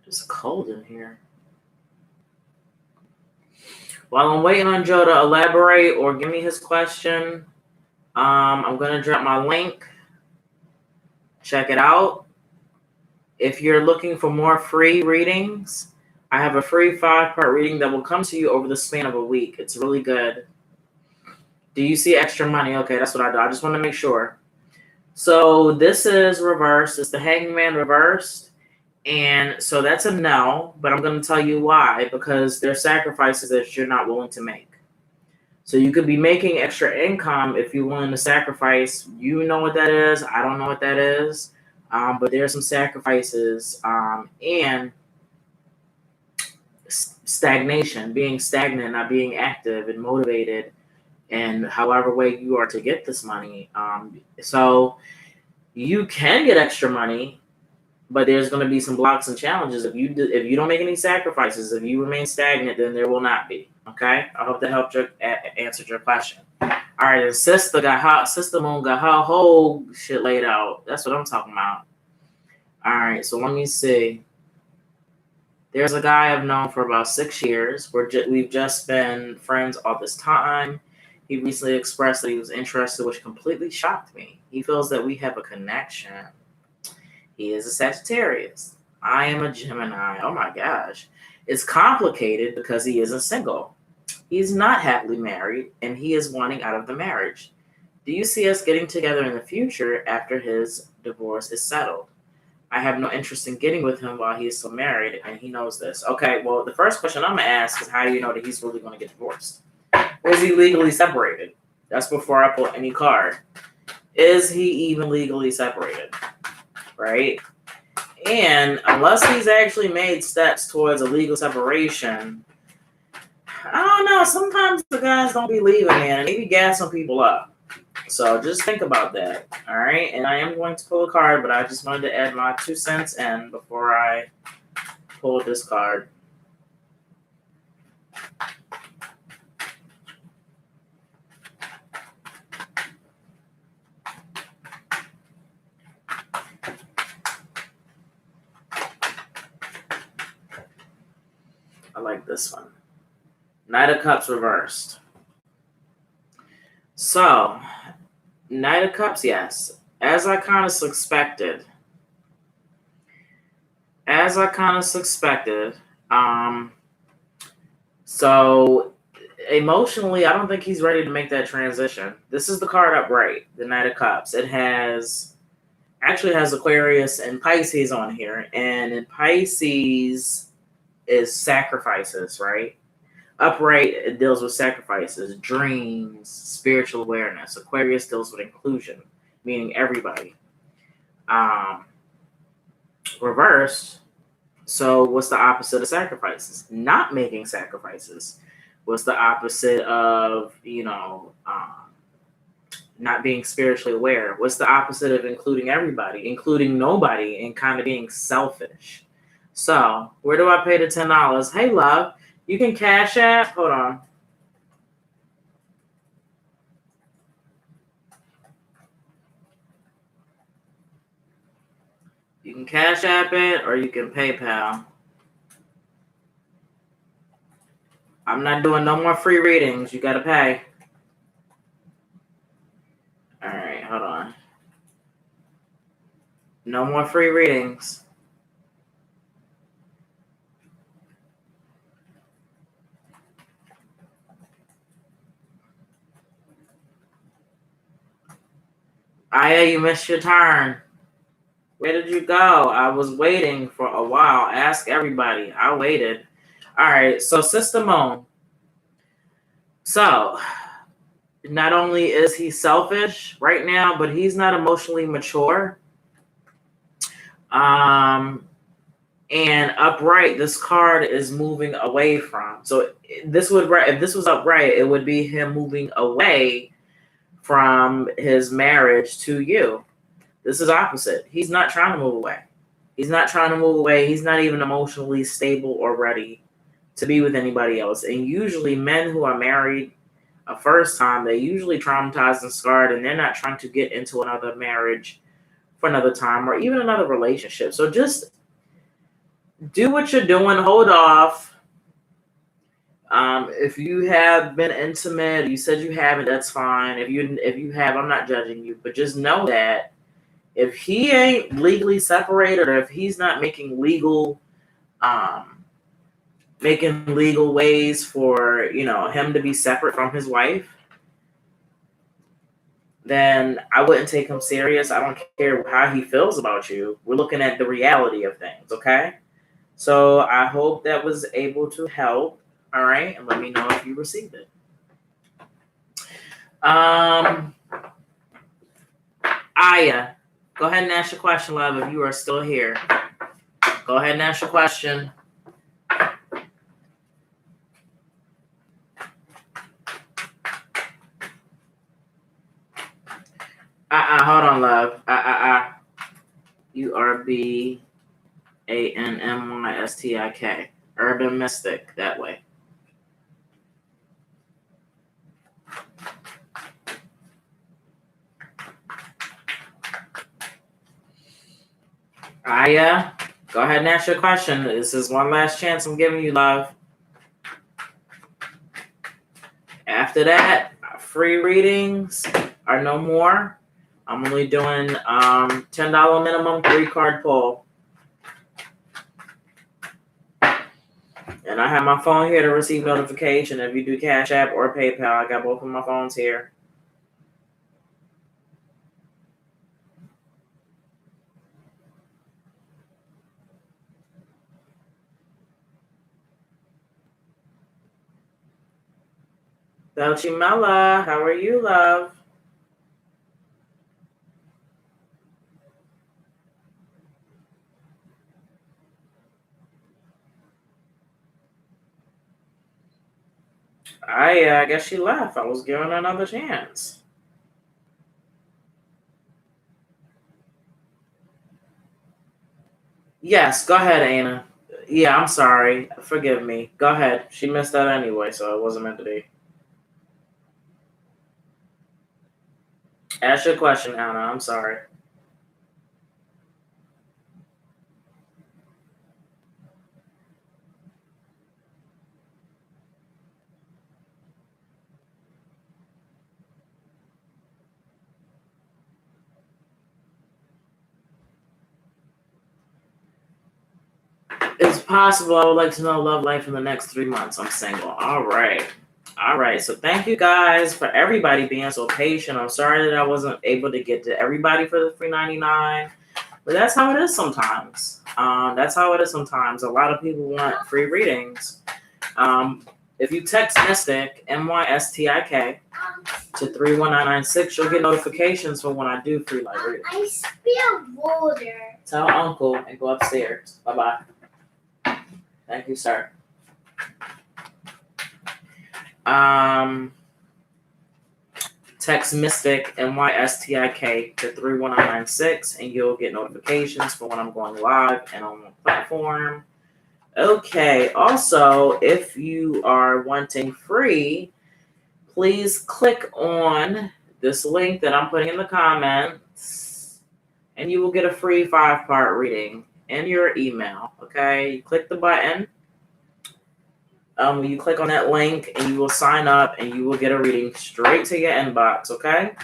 It's cold in here. While I'm waiting on Joe to elaborate or give me his question, I'm going to drop my link. Check it out. If you're looking for more free readings, I have a free 5-part reading that will come to you over the span of a week. It's really good. Do you see extra money? Okay, that's what I do. I just want to make sure. So this is reversed. It's the hangman reversed. And so that's a no, but I'm going to tell you why. Because there are sacrifices that you're not willing to make. So you could be making extra income if you're willing to sacrifice. You know what that is. I don't know what that is. But there are some sacrifices and stagnation, being stagnant, not being active and motivated, and however way you are to get this money. So you can get extra money, but there's going to be some blocks and challenges. If you don't make any sacrifices, if you remain stagnant, then there will not be. Okay? I hope that helped answered your question. All right, and Sister Moon got her whole shit laid out. That's what I'm talking about. All right, so let me see. There's a guy I've known for about 6 years. We've just been friends all this time. He recently expressed that he was interested, which completely shocked me. He feels that we have a connection. He is a Sagittarius. I am a Gemini. Oh my gosh. It's complicated because he isn't single. He's not happily married, and he is wanting out of the marriage. Do you see us getting together in the future after his divorce is settled? I have no interest in getting with him while he is still married, and he knows this. Okay, well, the first question I'm going to ask is how do you know that he's really going to get divorced? Is he legally separated? That's before I pull any card. Is he even legally separated? Right? And unless he's actually made steps towards a legal separation, I don't know. Sometimes the guys don't be leaving, man, and they be gassing people up. So just think about that, all right? And I am going to pull a card, but I just wanted to add my 2 cents in before I pull this card. I like this one. Knight of Cups reversed. So, Knight of Cups, yes. As I kind of suspected. So, emotionally, I don't think he's ready to make that transition. This is the card upright, the Knight of Cups. It actually has Aquarius and Pisces on here. And in Pisces is sacrifices, right? Upright, it deals with sacrifices, dreams, spiritual awareness. Aquarius deals with inclusion, meaning everybody. Reversed, So what's the opposite of sacrifices? Not making sacrifices. What's the opposite of, not being spiritually aware? What's the opposite of including everybody, including nobody, and kind of being selfish? So where do I pay the $10? Hey, love, you can Cash App. Hold on. You can Cash App it or you can PayPal. I'm not doing no more free readings. You got to pay. All right, hold on. No more free readings. Aya, you missed your turn. Where did you go? I was waiting for a while. Ask everybody. I waited. All right, so Sister Moon. So, not only is he selfish right now, but he's not emotionally mature. And upright, this card is moving away from. So if this was upright, it would be him moving away from his marriage to you. This is opposite. He's not trying to move away. He's not trying to move away. He's not even emotionally stable or ready to be with anybody else. And usually men who are married a first time, they're usually traumatized and scarred, and they're not trying to get into another marriage for another time or even another relationship. So just do what you're doing. Hold off. If you have been intimate, you said you haven't, that's fine. If you have, I'm not judging you, but just know that if he ain't legally separated, or if he's not making legal ways for him to be separate from his wife, then I wouldn't take him serious. I don't care how he feels about you. We're looking at the reality of things, okay? So I hope that was able to help. All right, and let me know if you received it. Aya, go ahead and ask your question, love, if you are still here. Go ahead and ask your question. Hold on, love. URBANMYSTIK. Urban Mystic, that way. Aya, go ahead and ask your question. This is one last chance I'm giving you, love. After that, free readings are no more. I'm only doing $10 minimum 3-card pull. And I have my phone here to receive notification. If you do Cash App or PayPal, I got both of my phones here. Belchimella, how are you, love? I guess she left. I was giving her another chance. Yes, go ahead, Ana. Yeah, I'm sorry. Forgive me. Go ahead. She missed that anyway, so it wasn't meant to be. Ask your question, Ana. I'm sorry. It's possible. I would like to know love life in the next 3 months. I'm single. All right. So thank you guys for everybody being so patient. I'm sorry that I wasn't able to get to everybody for the $3.99, but that's how it is sometimes. A lot of people want free readings. If you text Mystic, MYSTIK, to 31996, you'll get notifications for when I do free live readings. I spilled water. Tell Uncle and go upstairs. Bye-bye. Thank you, sir. Text Mystic, MYSTIK, to 31996, and you'll get notifications for when I'm going live and on the platform. Okay, also, if you are wanting free, please click on this link that I'm putting in the comments, and you will get a free 5-part reading in your email. Okay, you click the button. You click on that link and you will sign up and you will get a reading straight to your inbox, okay?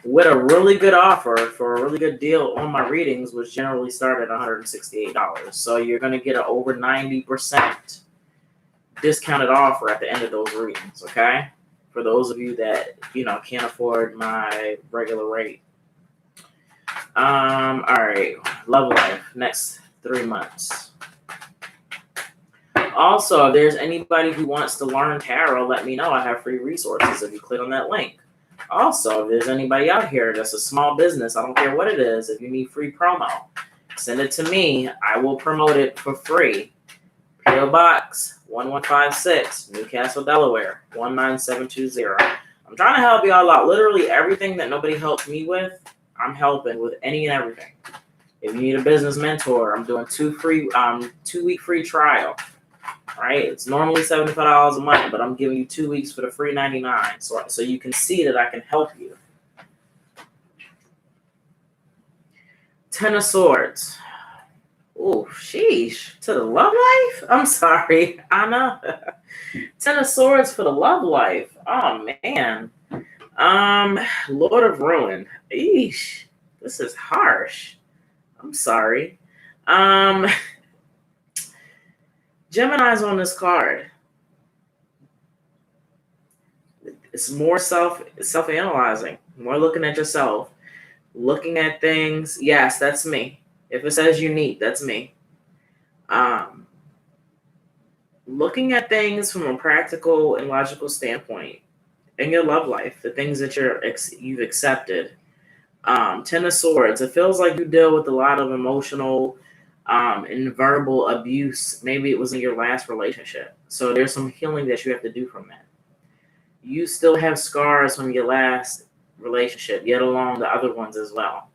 With a really good offer for a really good deal on my readings, which generally start at $168. So you're going to get an over 90% discounted offer at the end of those readings, okay? For those of you that, can't afford my regular rate. All right, love life, next 3 months. Also, if there's anybody who wants to learn tarot, let me know. I have free resources if you click on that link. Also, if there's anybody out here that's a small business, I don't care what it is, if you need free promo, send it to me. I will promote it for free. P.O. Box 1156, Newcastle, Delaware, 19720. I'm trying to help y'all out. Literally everything that nobody helped me with, I'm helping with any and everything. If you need a business mentor, I'm doing 2-week free trial. Right, it's normally $75 a month, but I'm giving you 2 weeks for the free $99, so you can see that I can help you. 10 of Swords. Oh, sheesh. To the love life? I'm sorry, Anna. 10 of Swords for the love life. Oh man. Lord of Ruin. Eesh. This is harsh. I'm sorry. Gemini's on this card. It's more self-analyzing, more looking at yourself, looking at things. Yes, that's me. If it says unique, that's me. Looking at things from a practical and logical standpoint in your love life, the things that you've accepted. 10 of Swords. It feels like you deal with a lot of emotional and verbal abuse. Maybe it was in your last relationship. So there's some healing that you have to do from that. You still have scars from your last relationship, yet along the other ones as well.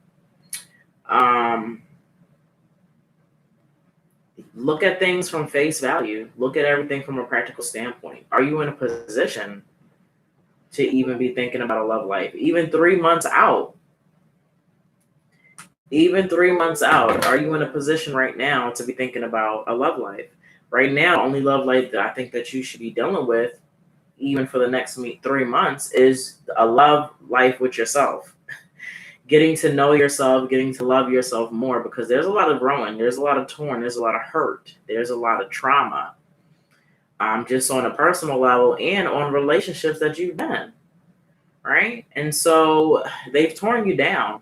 Look at things from face value. Look at everything from a practical standpoint. Are you in a position to even be thinking about a love life? Even 3 months out. Even 3 months out, are you in a position right now to be thinking about a love life? Right now, only love life that I think that you should be dealing with, even for the next 3 months, is a love life with yourself. Getting to know yourself, getting to love yourself more, because there's a lot of growing, there's a lot of torn, there's a lot of hurt, there's a lot of trauma. Just on a personal level and on relationships that you've been, right? And so they've torn you down.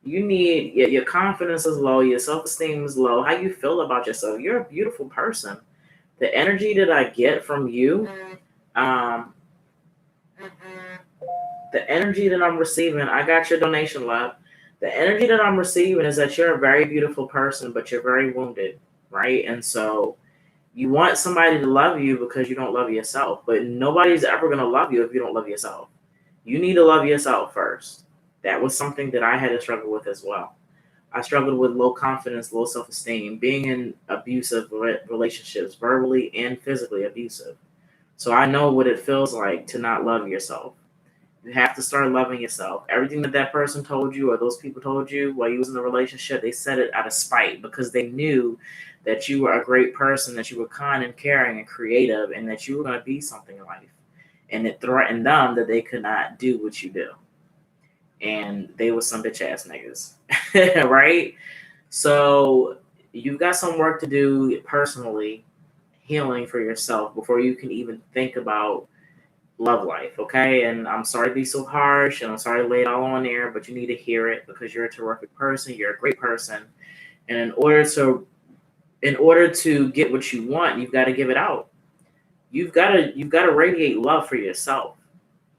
You need, your confidence is low, your self-esteem is low. How you feel about yourself? You're a beautiful person. The energy that I get from you, the energy that I'm receiving, I got your donation, love. The energy that I'm receiving is that you're a very beautiful person, but you're very wounded, right? And so you want somebody to love you because you don't love yourself, but nobody's ever going to love you if you don't love yourself. You need to love yourself first. That was something that I had to struggle with as well. I struggled with low confidence, low self-esteem, being in abusive relationships, verbally and physically abusive. So I know what it feels like to not love yourself. You have to start loving yourself. Everything that person told you or those people told you while you was in the relationship, they said it out of spite because they knew that you were a great person, that you were kind and caring and creative, and that you were going to be something in life. And it threatened them that they could not do what you do. And they were some bitch ass niggas, right? So you've got some work to do personally, healing for yourself before you can even think about love life, okay? And I'm sorry to be so harsh, and I'm sorry to lay it all on there, but you need to hear it because you're a terrific person, you're a great person, and in order to get what you want, you've got to give it out. You've got to radiate love for yourself.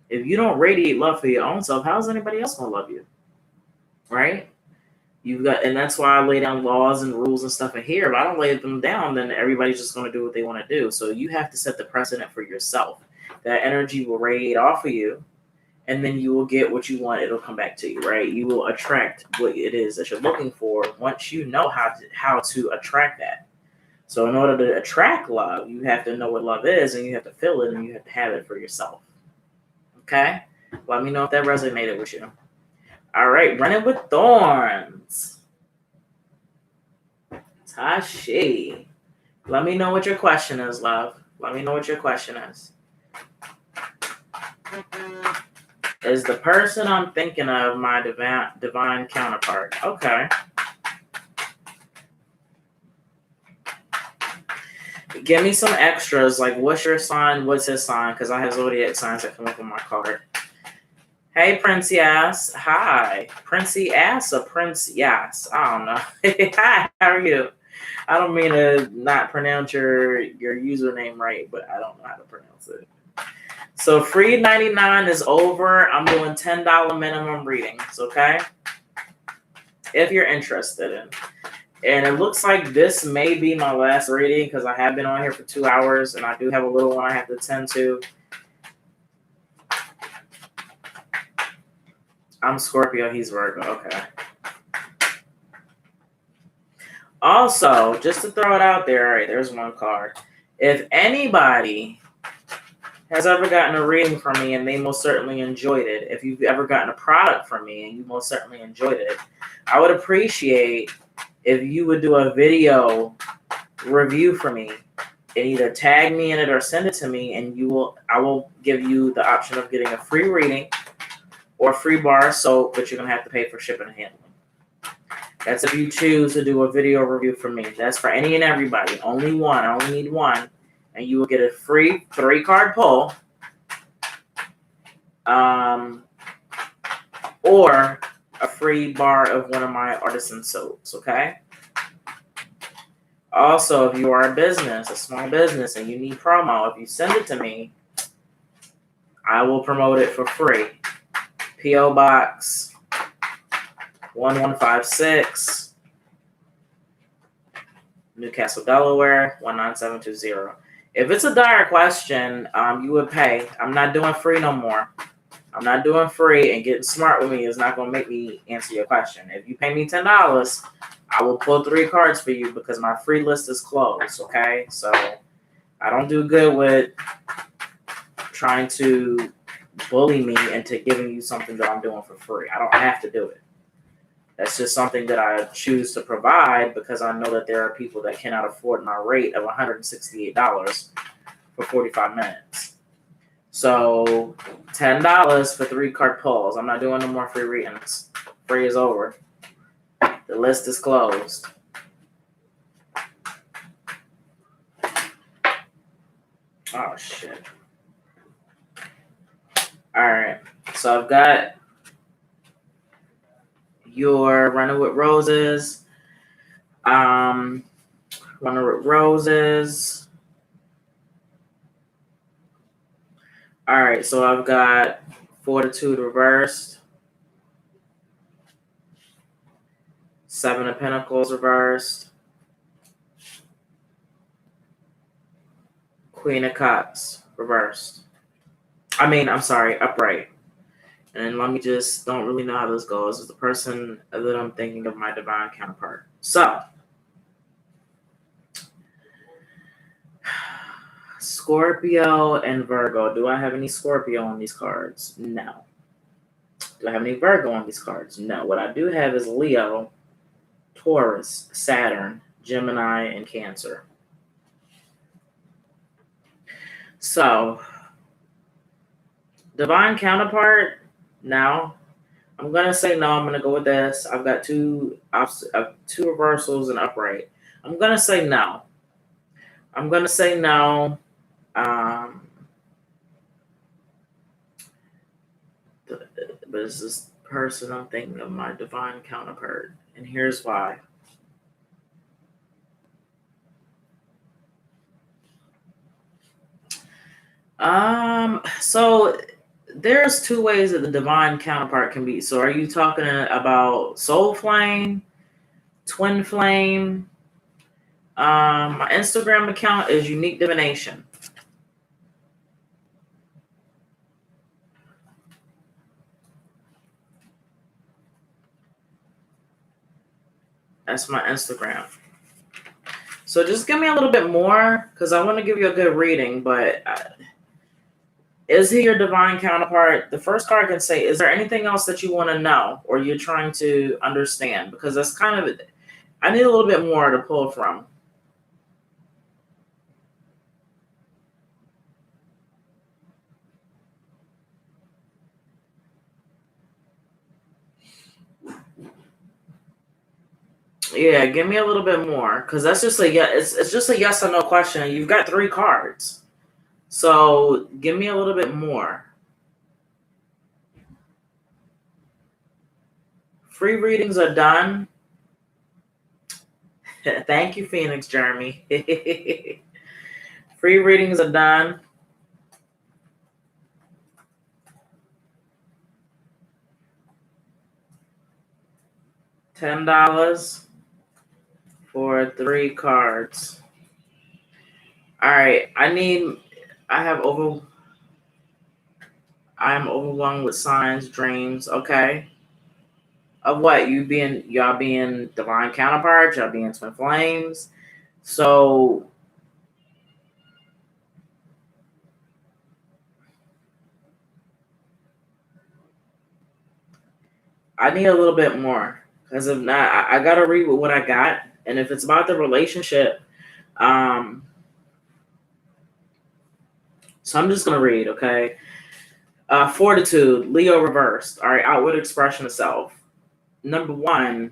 If you don't radiate love for your own self, how's anybody else gonna love you? Right? And that's why I lay down laws and rules and stuff in here. If I don't lay them down, then everybody's just going to do what they want to do. So you have to set the precedent for yourself. That energy will radiate off of you, and then you will get what you want. It'll come back to you, right? You will attract what it is that you're looking for once you know how to attract that. So in order to attract love, you have to know what love is, and you have to feel it, and you have to have it for yourself. Okay? Let me know if that resonated with you. All right, running with thorns. Tashi. Let me know what your question is, love. Let me know what your question is. Is the person I'm thinking of my divine counterpart? Okay. Give me some extras, like what's your sign, what's his sign, because I have zodiac signs that come up on my card. Hey, Prince Yas. Hi. Princey Ass or Prince Yas? I don't know. Hi, how are you? I don't mean to not pronounce your username right, but I don't know how to pronounce it. So free 99 is over. I'm doing $10 minimum readings, okay? If you're interested in. And it looks like this may be my last reading because I have been on here for 2 hours and I do have a little one I have to tend to. I'm Scorpio, he's Virgo. Okay. Also, just to throw it out there, all right, there's one card. If anybody has ever gotten a reading from me and they most certainly enjoyed it, if you've ever gotten a product from me and you most certainly enjoyed it, I would appreciate if you would do a video review for me and either tag me in it or send it to me, and I will give you the option of getting a free reading or a free bar of soap, but you're going to have to pay for shipping and handling. That's if you choose to do a video review for me. That's for any and everybody. Only one. I only need one. And you will get a free 3-card pull. Or a free bar of one of my artisan soaps, okay? Also, if you are a small business, and you need promo, if you send it to me, I will promote it for free. P.O. Box 1156, Newcastle, Delaware 19720. If it's a dire question, you would pay. I'm not doing free no more. I'm not doing free, and getting smart with me is not going to make me answer your question. If you pay me $10, I will pull 3 cards for you because my free list is closed, okay? So I don't do good with trying to bully me into giving you something that I'm doing for free. I don't have to do it. That's just something that I choose to provide because I know that there are people that cannot afford my rate of $168 for 45 minutes. So $10 for 3-card pulls. I'm not doing no more free readings. Free is over. The list is closed. Oh, shit. All right. So I've got your Running with Roses. Running with Roses. All right. So I've got Fortitude reversed. 7 of Pentacles reversed. Queen of Cups reversed. Upright. And let me don't really know how this goes. It's the person that I'm thinking of my divine counterpart. So, Scorpio and Virgo. Do I have any Scorpio on these cards? No. Do I have any Virgo on these cards? No. What I do have is Leo, Taurus, Saturn, Gemini, and Cancer. So, divine counterpart, no. I'm going to say no. I'm going to go with this. I've got two reversals and upright. I'm going to say no. But it's this person I'm thinking of my divine counterpart. And here's why. So there's 2 ways that the divine counterpart can be. So are you talking about soul flame, twin flame. My Instagram account is Unique Divination. That's my Instagram. So just give me a little bit more because I want to give you a good reading. But is he your divine counterpart? The first card can say, is there anything else that you want to know or you're trying to understand? Because that's kind of, I need a little bit more to pull from. Yeah, give me a little bit more because that's just it's just a yes or no question. You've got 3 cards. So give me a little bit more. Free readings are done. Thank you, Phoenix Jeremy. Free readings are done. $10 for 3 cards. All right, I am overwhelmed with signs, dreams. Okay. Of what? Y'all being divine counterparts, y'all being twin flames. So I need a little bit more because if not, I gotta read with what I got. And if it's about the relationship, so I'm just gonna read, okay? Fortitude, Leo reversed. All right, outward expression of self. Number 1.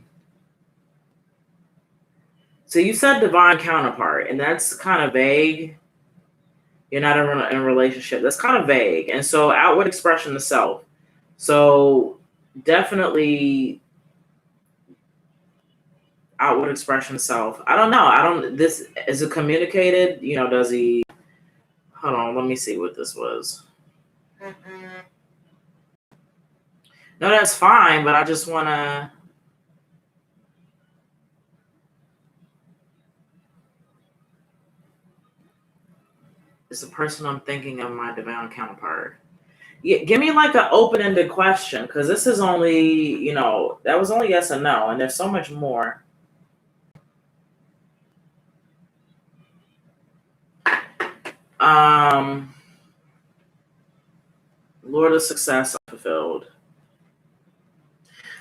So you said divine counterpart, and that's kind of vague. You're not in a relationship. That's kind of vague. And so outward expression of self. So definitely outward expression of self. I don't know. This is it communicated? Does he? Hold on. Let me see what this was. No, that's fine, but I just want to. Is the person I'm thinking of my divine counterpart? Yeah, give me like an open-ended question because this is only, that was only yes and no, and there's so much more. Lord of Success Unfulfilled.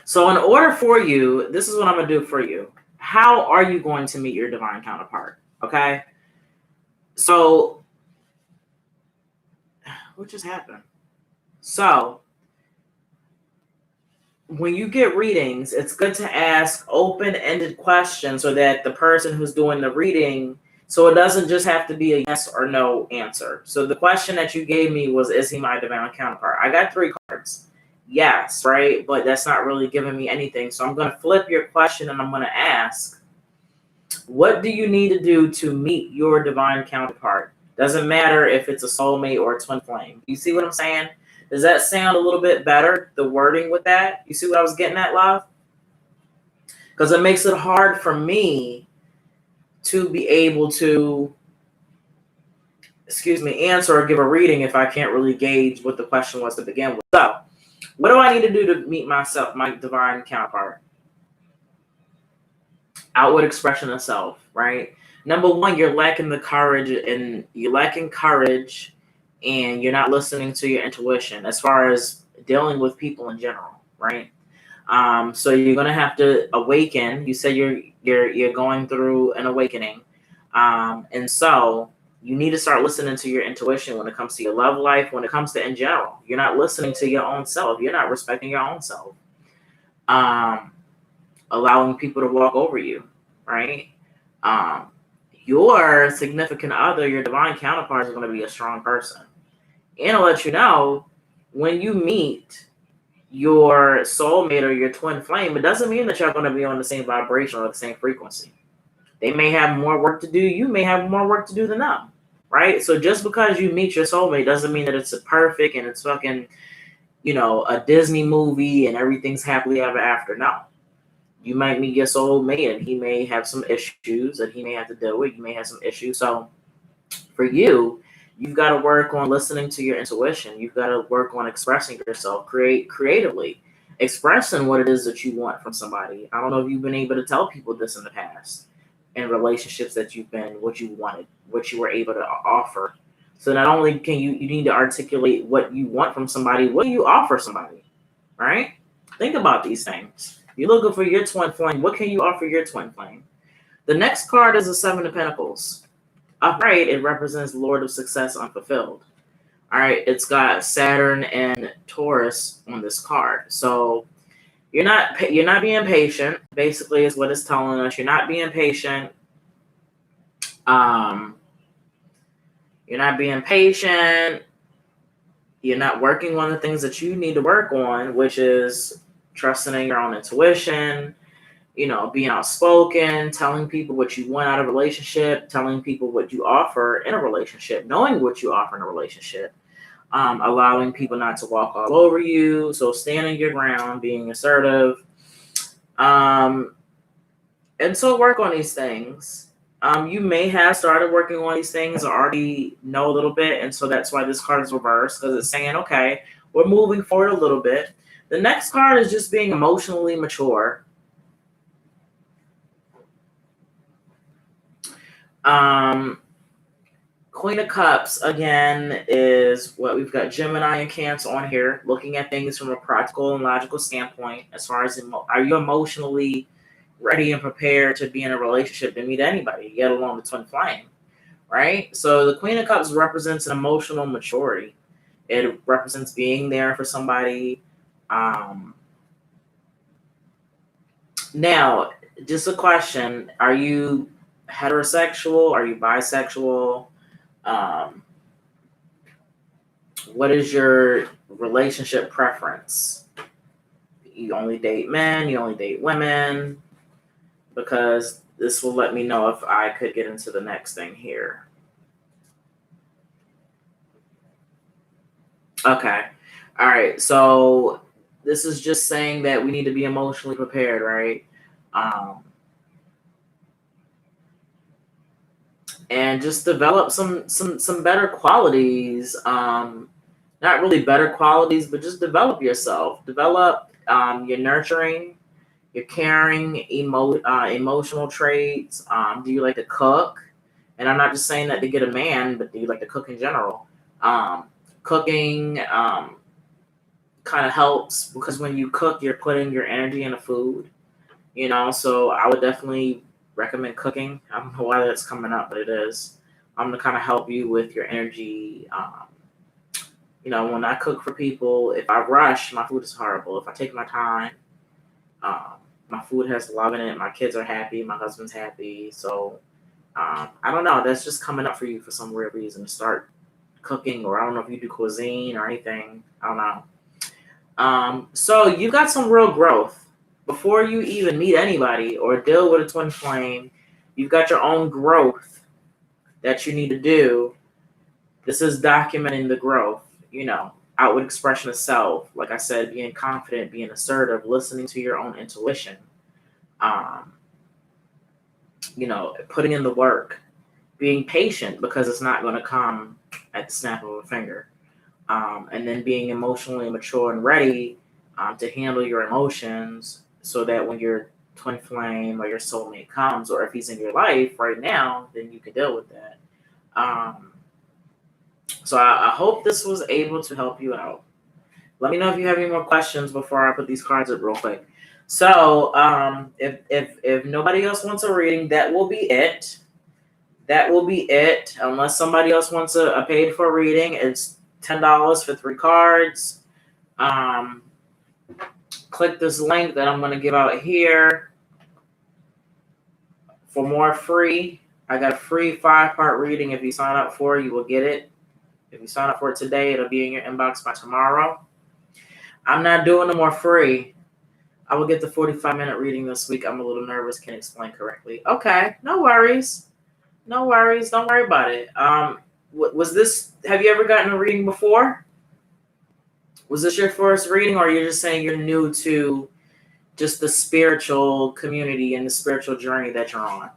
So in order for you, this is what I'm going to do for you. How are you going to meet your divine counterpart? Okay? So, what just happened? So, when you get readings, it's good to ask open-ended questions so that the person who's doing the reading, so it doesn't just have to be a yes or no answer. So the question that you gave me was, is he my divine counterpart? I got 3 cards. Yes, right? But that's not really giving me anything. So I'm going to flip your question and I'm going to ask, what do you need to do to meet your divine counterpart? Doesn't matter if it's a soulmate or a twin flame. You see what I'm saying? Does that sound a little bit better, the wording with that? You see what I was getting at, love? Because it makes it hard for me to be able to, answer or give a reading if I can't really gauge what the question was to begin with. So, what do I need to do to meet my divine counterpart? Outward expression of self, right? Number 1, you're lacking courage and you're not listening to your intuition as far as dealing with people in general, right? So you're gonna have to awaken. You said you're going through an awakening, and so you need to start listening to your intuition when it comes to your love life. When it comes to in general, you're not listening to your own self. You're not respecting your own self. Allowing people to walk over you, right? Your significant other, your divine counterpart, is going to be a strong person. And I'll let you know, when you meet your soulmate or your twin flame, it doesn't mean that you're going to be on the same vibration or the same frequency. They may have more work to do. You may have more work to do than them, right? So just because you meet your soulmate doesn't mean that it's perfect and it's fucking, a Disney movie and everything's happily ever after. No. You might meet your soulmate and he may have some issues that he may have to deal with. You may have some issues. So for you, you've got to work on listening to your intuition. You've got to work on expressing yourself, creatively, expressing what it is that you want from somebody. I don't know if you've been able to tell people this in the past, in relationships that you've been, what you wanted, what you were able to offer. So not only can you need to articulate what you want from somebody, what do you offer somebody, right? Think about these things. You're looking for your twin flame. What can you offer your twin flame? The next card is the Seven of Pentacles. Upright, it represents Lord of Success Unfulfilled. All right, it's got Saturn and Taurus on this card. So you're not being patient. Basically, is what it's telling us. You're not being patient. You're not being patient. You're not working on the things that you need to work on, which is trusting in your own intuition, being outspoken, telling people what you want out of a relationship, telling people what you offer in a relationship, knowing what you offer in a relationship, allowing people not to walk all over you. So standing your ground, being assertive. And so work on these things. You may have started working on these things or already know a little bit. And so that's why this card is reversed, because it's saying, okay, we're moving forward a little bit. The next card is just being emotionally mature. Queen of Cups, again, is what we've got Gemini and Cancer on here, looking at things from a practical and logical standpoint. As far as, are you emotionally ready and prepared to be in a relationship to meet anybody, get along with twin flame, right? So the Queen of Cups represents an emotional maturity. It represents being there for somebody. Now, just a question. Are you heterosexual? Are you bisexual? What is your relationship preference? You only date men? You only date women? Because this will let me know if I could get into the next thing here. Okay. All right. So this is just saying that we need to be emotionally prepared, right? And just develop some better qualities. Not really better qualities, but just develop yourself. Develop your nurturing, your caring, emotional traits. Do you like to cook? And I'm not just saying that to get a man, but do you like to cook in general? Cooking kind of helps, because when you cook, you're putting your energy in the food. So I would definitely recommend cooking. I don't know why that's coming up, but it is. I'm going to kind of help you with your energy. When I cook for people, if I rush, my food is horrible. If I take my time, my food has love in it. My kids are happy. My husband's happy. So I don't know. That's just coming up for you for some weird reason to start cooking, or I don't know if you do cuisine or anything. I don't know. So you've got some real growth. Before you even meet anybody or deal with a twin flame, you've got your own growth that you need to do. This is documenting the growth, outward expression of self. Like I said, being confident, being assertive, listening to your own intuition, putting in the work, being patient, because it's not going to come at the snap of a finger. And then being emotionally mature and ready to handle your emotions, so that when your twin flame or your soulmate comes, or if he's in your life right now, then you can deal with that. So I hope this was able to help you out. Let me know if you have any more questions before I put these cards up real quick. So if nobody else wants a reading, that will be it. That will be it. Unless somebody else wants a paid for reading, it's $10 for 3 cards. Click this link that I'm going to give out here for more free. I got a free 5-part reading. If you sign up for it, you will get it. If you sign up for it today, it'll be in your inbox by tomorrow. I'm not doing no more free. I will get the 45-minute reading this week. I'm a little nervous. Can't explain correctly. Okay, no worries. No worries. Don't worry about it. Was this? Have you ever gotten a reading before? Was this your first reading, or you're just saying you're new to just the spiritual community and the spiritual journey that you're on.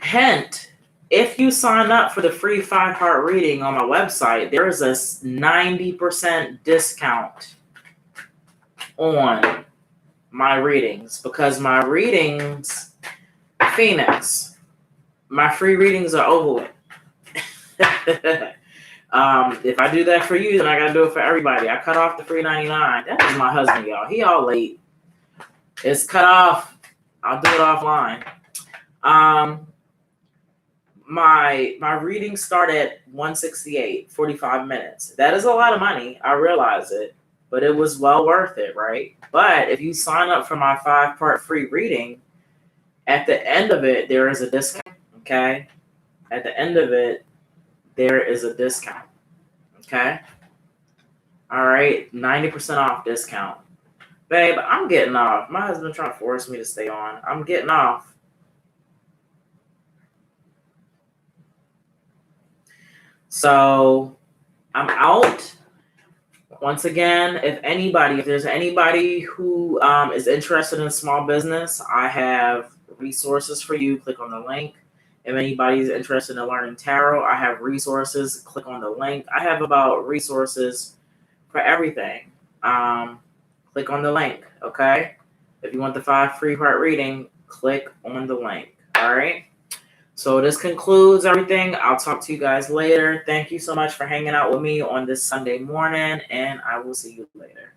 Hint, if you sign up for the free 5-part reading on my website, there is a 90% discount on my readings, because my readings, Finesse, my free readings are over with. If I do that for you, then I gotta do it for everybody. I cut off the free $99. That is my husband, y'all. He all late. It's cut off. I'll do it offline. My readings start at $168, 45 minutes. That is a lot of money. I realize it, but it was well worth it, right? But if you sign up for my 5-part free reading, at the end of it, there is a discount, okay? At the end of it, there is a discount, okay? All right, 90% off discount. Babe, I'm getting off. My husband trying to force me to stay on. I'm getting off. So I'm out. Once again, if there's anybody who is interested in small business, I have resources for you. Click on the link. If anybody's interested in learning tarot, I have resources. Click on the link. I have about resources for everything. Click on the link, okay? If you want the 5 free-part reading, click on the link, all right? So this concludes everything. I'll talk to you guys later. Thank you so much for hanging out with me on this Sunday morning, and I will see you later.